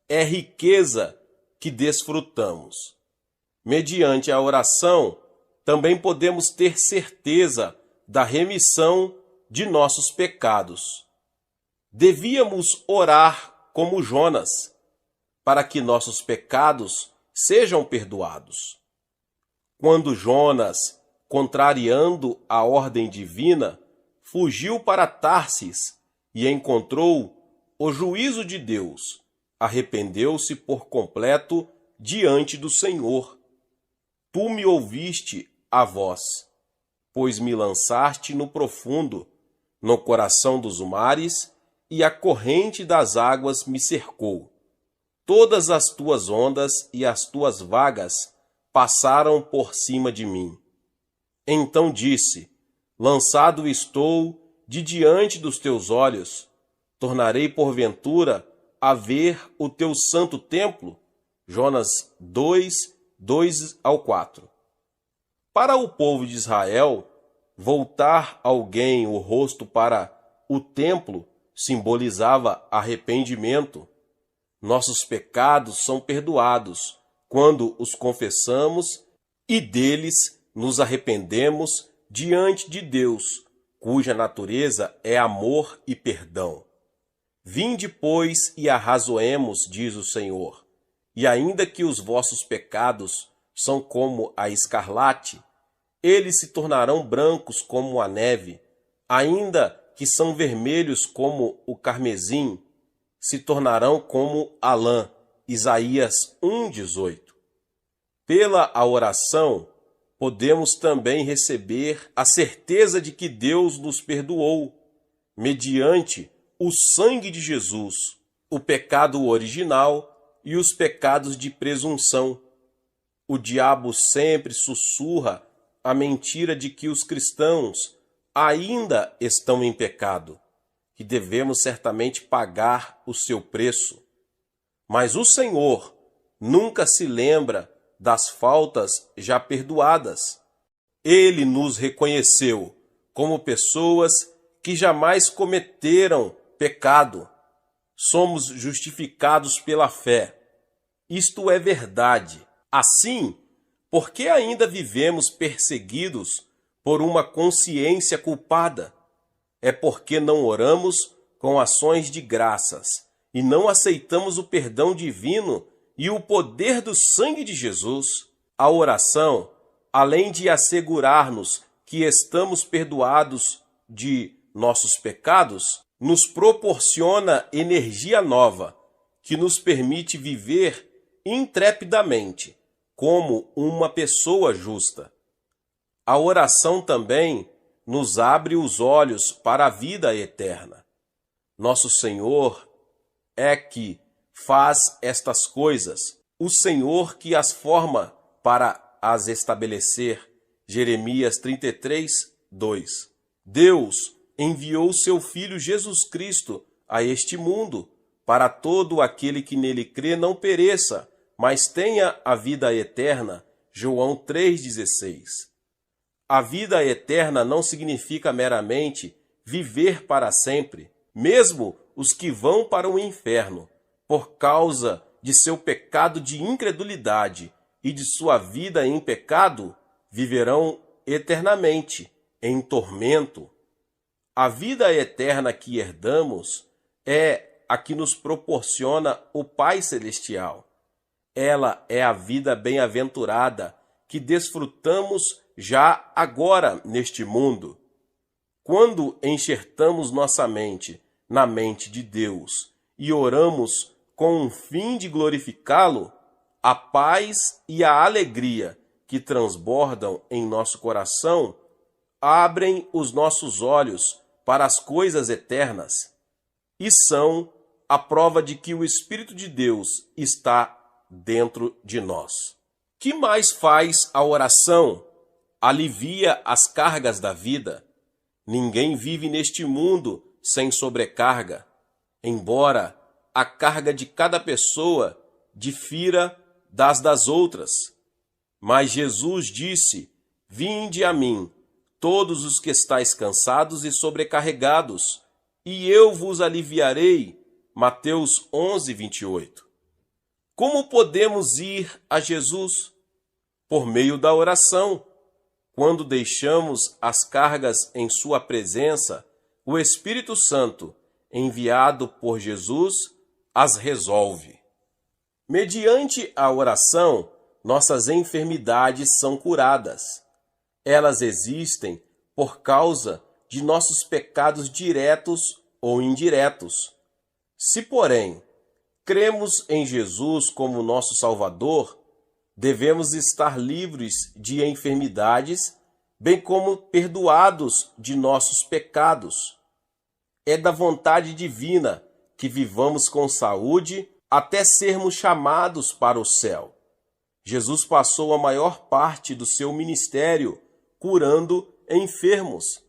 É riqueza que desfrutamos. Mediante a oração, também podemos ter certeza da remissão de nossos pecados. Devíamos orar como Jonas, para que nossos pecados sejam perdoados. Quando Jonas, contrariando a ordem divina, fugiu para Tarsis e encontrou o juízo de Deus, arrependeu-se por completo diante do Senhor. Tu me ouviste a voz, pois me lançaste no profundo, no coração dos mares, e a corrente das águas me cercou. Todas as tuas ondas e as tuas vagas passaram por cima de mim. Então disse: lançado estou de diante dos teus olhos, tornarei porventura a ver o teu santo templo. Jonas 2:2-4. Para o povo de Israel, voltar alguém o rosto para o templo simbolizava arrependimento. Nossos pecados são perdoados quando os confessamos e deles nos arrependemos diante de Deus, cuja natureza é amor e perdão. Vinde, pois, e arrazoemos, diz o Senhor, e ainda que os vossos pecados são como a escarlate, eles se tornarão brancos como a neve, ainda que são vermelhos como o carmesim, se tornarão como a lã. Isaías 1:18. Pela a oração, podemos também receber a certeza de que Deus nos perdoou, mediante o sangue de Jesus, o pecado original e os pecados de presunção. O diabo sempre sussurra a mentira de que os cristãos ainda estão em pecado, que devemos certamente pagar o seu preço. Mas o Senhor nunca se lembra das faltas já perdoadas. Ele nos reconheceu como pessoas que jamais cometeram pecado. Somos justificados pela fé. Isto é verdade. Assim, por que ainda vivemos perseguidos por uma consciência culpada? É porque não oramos com ações de graças e não aceitamos o perdão divino e o poder do sangue de Jesus. A oração, além de assegurar-nos que estamos perdoados de nossos pecados, nos proporciona energia nova, que nos permite viver intrepidamente, como uma pessoa justa. A oração também nos abre os olhos para a vida eterna. Nosso Senhor é que faz estas coisas, o Senhor que as forma para as estabelecer. Jeremias 33:2. Deus enviou seu Filho Jesus Cristo a este mundo, para todo aquele que nele crê não pereça, mas tenha a vida eterna. João 3,16. A vida eterna não significa meramente viver para sempre, mesmo os que vão para o inferno por causa de seu pecado de incredulidade e de sua vida em pecado, viverão eternamente em tormento. A vida eterna que herdamos é a que nos proporciona o Pai Celestial. Ela é a vida bem-aventurada que desfrutamos já agora neste mundo. Quando enxertamos nossa mente na mente de Deus e oramos com o fim de glorificá-lo, a paz e a alegria que transbordam em nosso coração abrem os nossos olhos para as coisas eternas e são a prova de que o Espírito de Deus está dentro de nós. Que mais faz a oração? Alivia as cargas da vida. Ninguém vive neste mundo sem sobrecarga, embora a carga de cada pessoa difira das outras. Mas Jesus disse: "Vinde a mim, todos os que estáis cansados e sobrecarregados, e eu vos aliviarei." Mateus 11, 28. Como podemos ir a Jesus? Por meio da oração. Quando deixamos as cargas em sua presença, o Espírito Santo, enviado por Jesus, as resolve. Mediante a oração, nossas enfermidades são curadas. Elas existem por causa de nossos pecados diretos ou indiretos. Se, porém, cremos em Jesus como nosso Salvador, devemos estar livres de enfermidades, bem como perdoados de nossos pecados. É da vontade divina que vivamos com saúde até sermos chamados para o céu. Jesus passou a maior parte do seu ministério curando enfermos.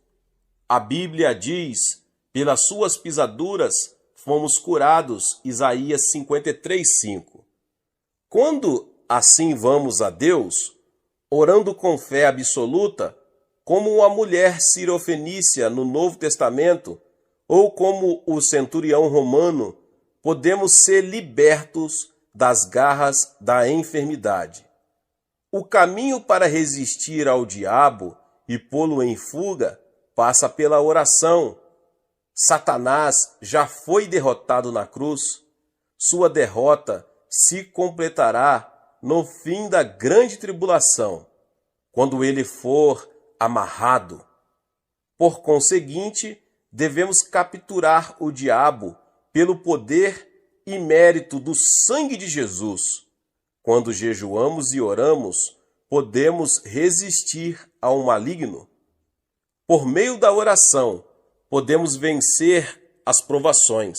A Bíblia diz: "Pelas suas pisaduras fomos curados." Isaías 53:5. Quando assim vamos a Deus, orando com fé absoluta, como a mulher sirofenícia no Novo Testamento, ou como o centurião romano, podemos ser libertos das garras da enfermidade. O caminho para resistir ao diabo e pô-lo em fuga passa pela oração. Satanás já foi derrotado na cruz. Sua derrota se completará no fim da grande tribulação, quando ele for amarrado. Por conseguinte, devemos capturar o diabo pelo poder e mérito do sangue de Jesus. Quando jejuamos e oramos, podemos resistir ao maligno. Por meio da oração, podemos vencer as provações.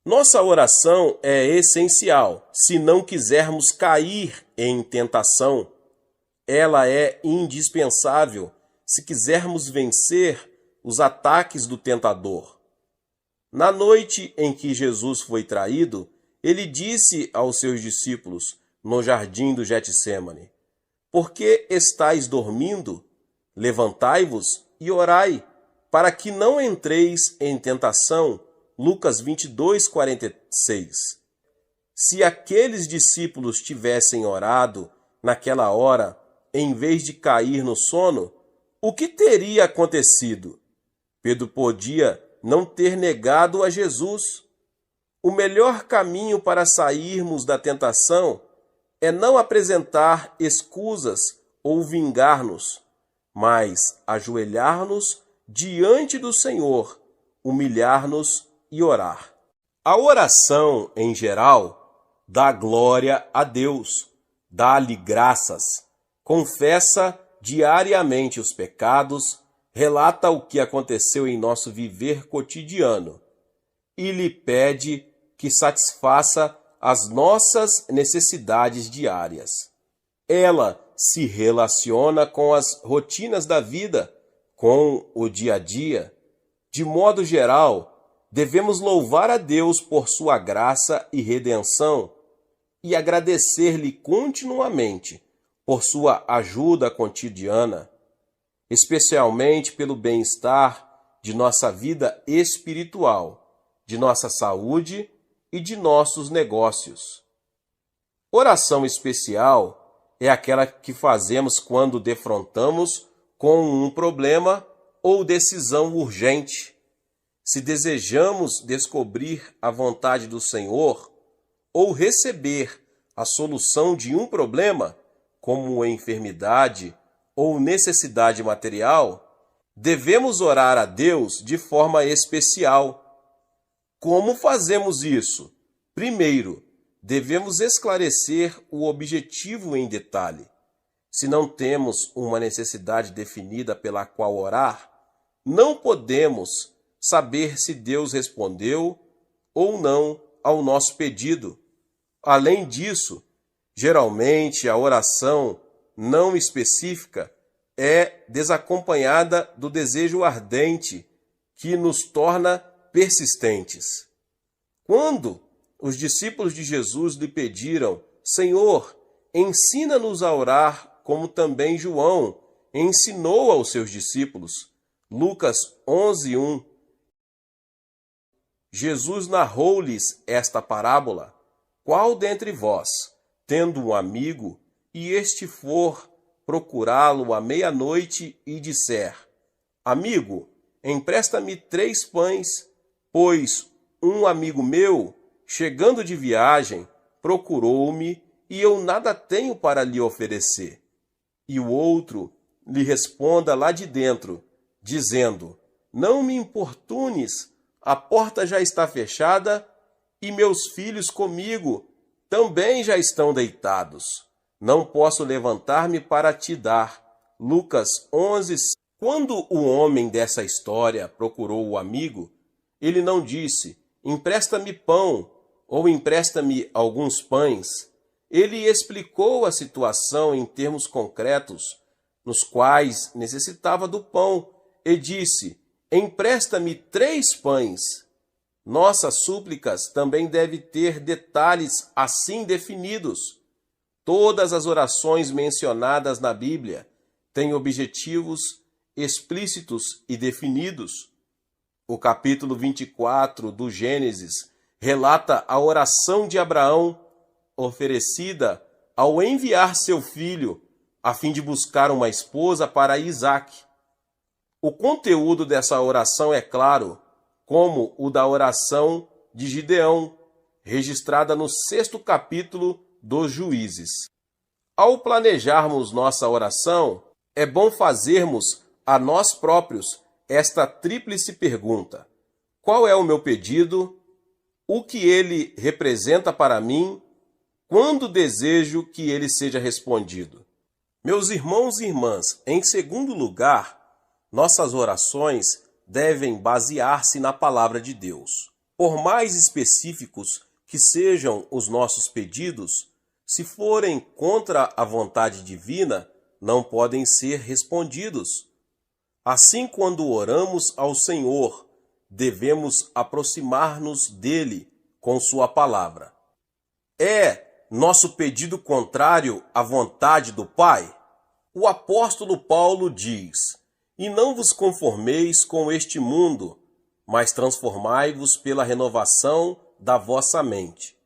Nossa oração é essencial se não quisermos cair em tentação. Ela é indispensável se quisermos vencer os ataques do tentador. Na noite em que Jesus foi traído, ele disse aos seus discípulos no jardim do Getsêmani: "Por que estáis dormindo? Levantai-vos e orai, para que não entreis em tentação." Lucas 22:46. Se aqueles discípulos tivessem orado naquela hora, em vez de cair no sono, o que teria acontecido? Pedro podia não ter negado a Jesus. O melhor caminho para sairmos da tentação é não apresentar escusas ou vingar-nos, mas ajoelhar-nos diante do Senhor, humilhar-nos e orar. A oração, em geral, dá glória a Deus, dá-lhe graças, confessa diariamente os pecados, relata o que aconteceu em nosso viver cotidiano e lhe pede que satisfaça as nossas necessidades diárias. Ela se relaciona com as rotinas da vida, com o dia a dia. De modo geral, devemos louvar a Deus por sua graça e redenção e agradecer-lhe continuamente por sua ajuda cotidiana, especialmente pelo bem-estar de nossa vida espiritual, de nossa saúde e de nossos negócios. Oração especial é aquela que fazemos quando defrontamos com um problema ou decisão urgente. Se desejamos descobrir a vontade do Senhor ou receber a solução de um problema, como enfermidade ou necessidade material, devemos orar a Deus de forma especial. Como fazemos isso? Primeiro, devemos esclarecer o objetivo em detalhe. Se não temos uma necessidade definida pela qual orar, não podemos saber se Deus respondeu ou não ao nosso pedido. Além disso, geralmente a oração não específica é desacompanhada do desejo ardente que nos torna persistentes. Quando os discípulos de Jesus lhe pediram: Senhor, ensina-nos a orar, como também João ensinou aos seus discípulos. Lucas 11:1. Jesus narrou-lhes esta parábola: Qual dentre vós, tendo um amigo, e este for procurá-lo à meia-noite e disser: Amigo, empresta-me 3 pães, pois um amigo meu, chegando de viagem, procurou-me e eu nada tenho para lhe oferecer. E o outro lhe responda lá de dentro, dizendo: Não me importunes, a porta já está fechada e meus filhos comigo também já estão deitados. Não posso levantar-me para te dar. Lucas 11. Quando o homem dessa história procurou o amigo, ele não disse: empresta-me pão ou empresta-me alguns pães. Ele explicou a situação em termos concretos, nos quais necessitava do pão, e disse: empresta-me 3 pães. Nossas súplicas também devem ter detalhes assim definidos. Todas as orações mencionadas na Bíblia têm objetivos explícitos e definidos. O capítulo 24 do Gênesis relata a oração de Abraão, oferecida ao enviar seu filho a fim de buscar uma esposa para Isaque. O conteúdo dessa oração é claro, como o da oração de Gideão, registrada no 6º capítulo dos Juízes. Ao planejarmos nossa oração, é bom fazermos a nós próprios esta tríplice pergunta: qual é o meu pedido? O que ele representa para mim? Quando desejo que ele seja respondido? Meus irmãos e irmãs, em segundo lugar, nossas orações devem basear-se na palavra de Deus. Por mais específicos que sejam os nossos pedidos, se forem contra a vontade divina, não podem ser respondidos. Assim, quando oramos ao Senhor, devemos aproximar-nos dele com sua palavra. É nosso pedido contrário à vontade do Pai? O apóstolo Paulo diz: E não vos conformeis com este mundo, mas transformai-vos pela renovação da vossa mente,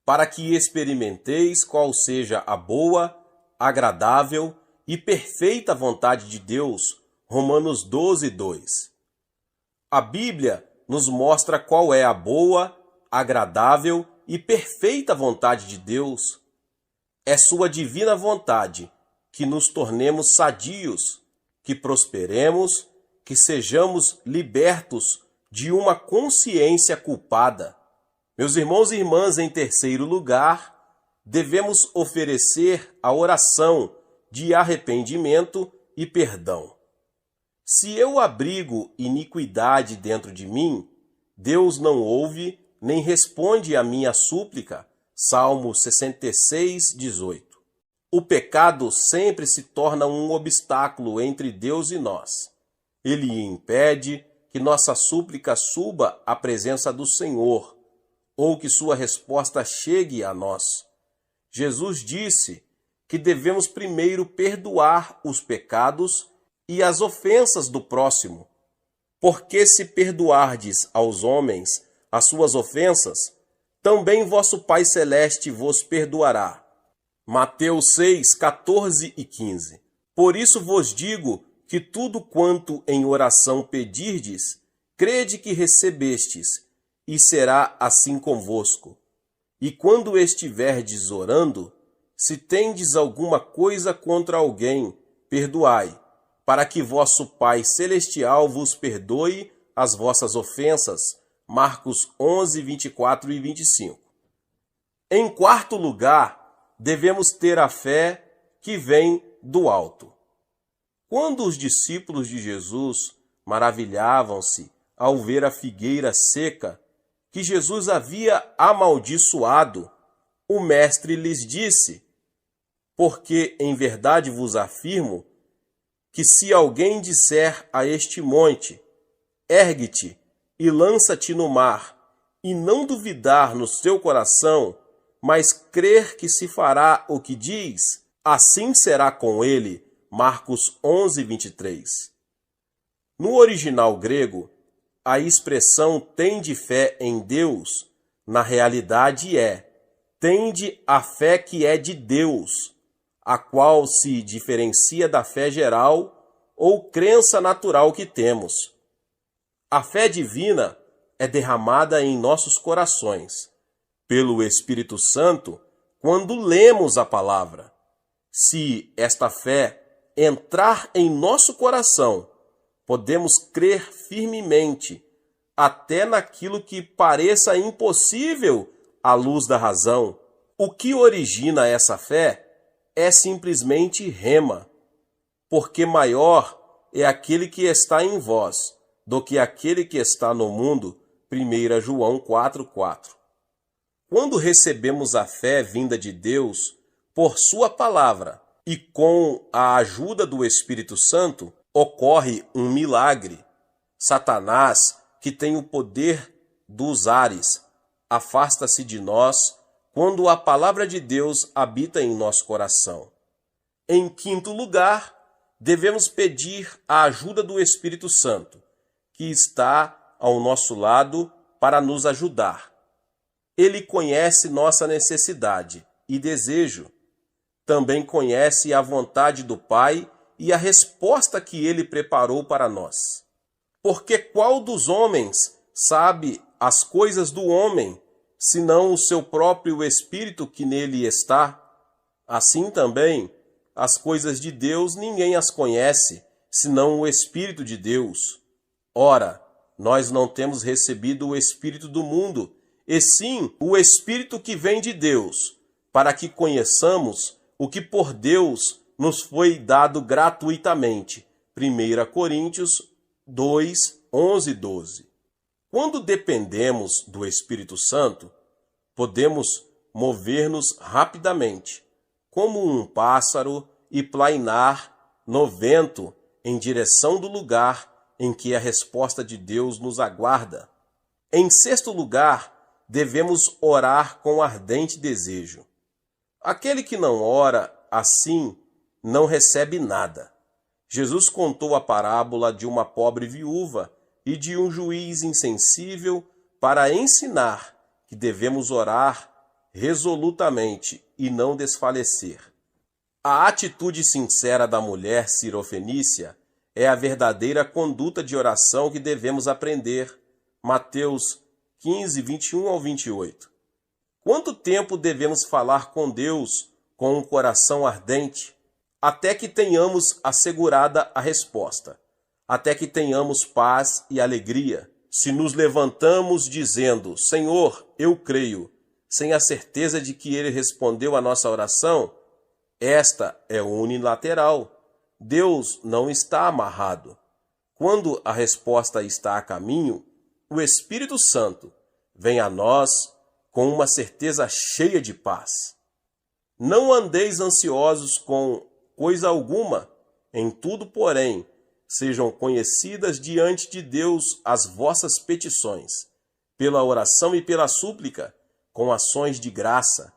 para que experimenteis qual seja a boa, agradável e perfeita vontade de Deus. Romanos 12:2. A Bíblia nos mostra qual é a boa, agradável e perfeita vontade de Deus. É sua divina vontade que nos tornemos sadios, que prosperemos, que sejamos libertos de uma consciência culpada. Meus irmãos e irmãs, em terceiro lugar, devemos oferecer a oração de arrependimento e perdão. Se eu abrigo iniquidade dentro de mim, Deus não ouve nem responde à minha súplica. Salmo 66:18. O pecado sempre se torna um obstáculo entre Deus e nós. Ele impede que nossa súplica suba à presença do Senhor, ou que sua resposta chegue a nós. Jesus disse que devemos primeiro perdoar os pecados e as ofensas do próximo. Porque se perdoardes aos homens as suas ofensas, também vosso Pai Celeste vos perdoará. Mateus 6, 14 e 15. Por isso vos digo que tudo quanto em oração pedirdes, crede que recebestes, e será assim convosco. E quando estiverdes orando, se tendes alguma coisa contra alguém, perdoai, para que vosso Pai Celestial vos perdoe as vossas ofensas. Marcos 11, 24 e 25. Em quarto lugar, devemos ter a fé que vem do alto. Quando os discípulos de Jesus maravilhavam-se ao ver a figueira seca que Jesus havia amaldiçoado, o mestre lhes disse: porque em verdade vos afirmo que se alguém disser a este monte, ergue-te e lança-te no mar, e não duvidar no seu coração, mas crer que se fará o que diz, assim será com ele. Marcos 11, 23. No original grego, a expressão tende fé em Deus, na realidade tende a fé que é de Deus, a qual se diferencia da fé geral ou crença natural que temos. A fé divina é derramada em nossos corações, pelo Espírito Santo, quando lemos a palavra. Se esta fé entrar em nosso coração, podemos crer firmemente, até naquilo que pareça impossível à luz da razão. O que origina essa fé é simplesmente rema, porque maior é aquele que está em vós do que aquele que está no mundo. 1 João 4,4. Quando recebemos a fé vinda de Deus por sua palavra e com a ajuda do Espírito Santo, ocorre um milagre. Satanás, que tem o poder dos ares, afasta-se de nós quando a palavra de Deus habita em nosso coração. Em quinto lugar, devemos pedir a ajuda do Espírito Santo, que está ao nosso lado para nos ajudar. Ele conhece nossa necessidade e desejo. Também conhece a vontade do Pai e a resposta que Ele preparou para nós. Porque qual dos homens sabe as coisas do homem, senão o seu próprio Espírito que nele está? Assim também, as coisas de Deus ninguém as conhece, senão o Espírito de Deus. Ora, nós não temos recebido o Espírito do mundo, e sim o Espírito que vem de Deus, para que conheçamos o que por Deus nos foi dado gratuitamente. 1 Coríntios 2, 11 e 12. Quando dependemos do Espírito Santo, podemos mover-nos rapidamente, como um pássaro, e plainar no vento em direção do lugar em que a resposta de Deus nos aguarda. Em sexto lugar, devemos orar com ardente desejo. Aquele que não ora assim não recebe nada. Jesus contou a parábola de uma pobre viúva e de um juiz insensível para ensinar que devemos orar resolutamente e não desfalecer. A atitude sincera da mulher sirofenícia é a verdadeira conduta de oração que devemos aprender. Mateus 15, 21 ao 28. Quanto tempo devemos falar com Deus com um coração ardente? Até que tenhamos assegurada a resposta, até que tenhamos paz e alegria. Se nos levantamos dizendo, Senhor, eu creio, sem a certeza de que Ele respondeu a nossa oração, esta é unilateral. Deus não está amarrado. Quando a resposta está a caminho, o Espírito Santo vem a nós com uma certeza cheia de paz. Não andeis ansiosos com coisa alguma, em tudo, porém, sejam conhecidas diante de Deus as vossas petições, pela oração e pela súplica, com ações de graça.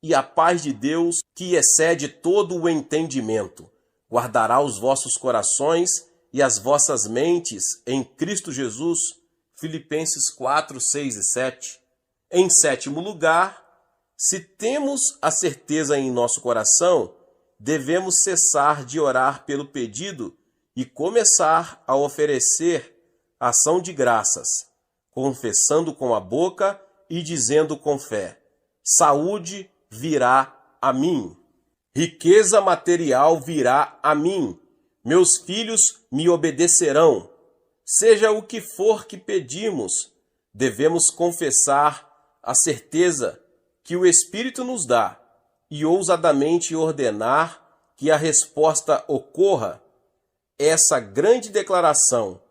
E a paz de Deus, que excede todo o entendimento, guardará os vossos corações e as vossas mentes em Cristo Jesus. Filipenses 4, 6 e 7. Em sétimo lugar, se temos a certeza em nosso coração, devemos cessar de orar pelo pedido e começar a oferecer ação de graças, confessando com a boca e dizendo com fé: saúde virá a mim, riqueza material virá a mim, meus filhos me obedecerão. Seja o que for que pedimos, devemos confessar a certeza que o Espírito nos dá e ousadamente ordenar que a resposta ocorra. Essa grande declaração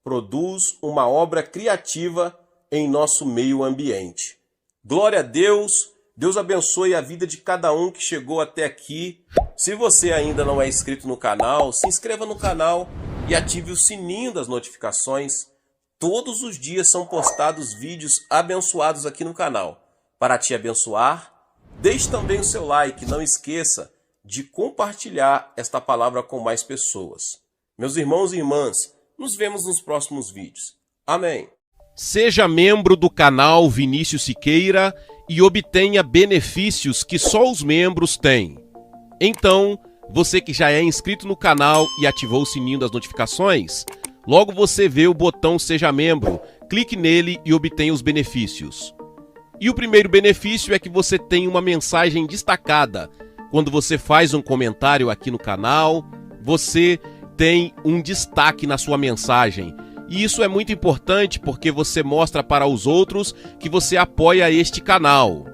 produz uma obra criativa em nosso meio ambiente. Glória a Deus, Deus abençoe a vida de cada um que chegou até aqui. Se você ainda não é inscrito no canal, se inscreva no canal e ative o sininho das notificações. Todos os dias são postados vídeos abençoados aqui no canal. Para te abençoar, deixe também o seu like, não esqueça de compartilhar esta palavra com mais pessoas. Meus irmãos e irmãs, nos vemos nos próximos vídeos. Amém. Seja membro do canal Vinícius Siqueira e obtenha benefícios que só os membros têm. Então, você que já é inscrito no canal e ativou o sininho das notificações, logo você vê o botão Seja Membro, clique nele e obtenha os benefícios. E o primeiro benefício é que você tem uma mensagem destacada. Quando você faz um comentário aqui no canal, você tem um destaque na sua mensagem. E isso é muito importante porque você mostra para os outros que você apoia este canal.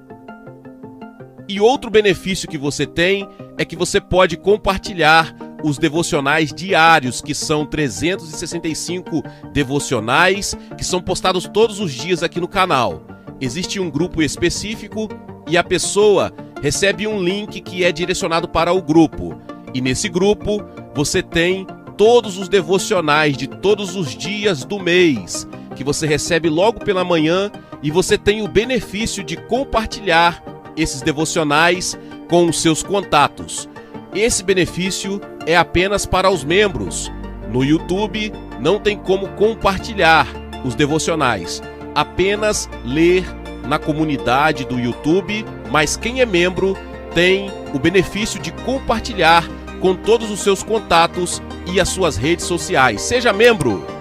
E outro benefício que você tem é que você pode compartilhar os devocionais diários, que são 365 devocionais, que são postados todos os dias aqui no canal. Existe um grupo específico e a pessoa recebe um link que é direcionado para o grupo. E nesse grupo você tem todos os devocionais de todos os dias do mês, que você recebe logo pela manhã, e você tem o benefício de compartilhar esses devocionais com os seus contatos. Esse benefício é apenas para os membros. No YouTube não tem como compartilhar os devocionais, apenas ler na comunidade do YouTube, mas quem é membro tem o benefício de compartilhar com todos os seus contatos e as suas redes sociais. Seja membro!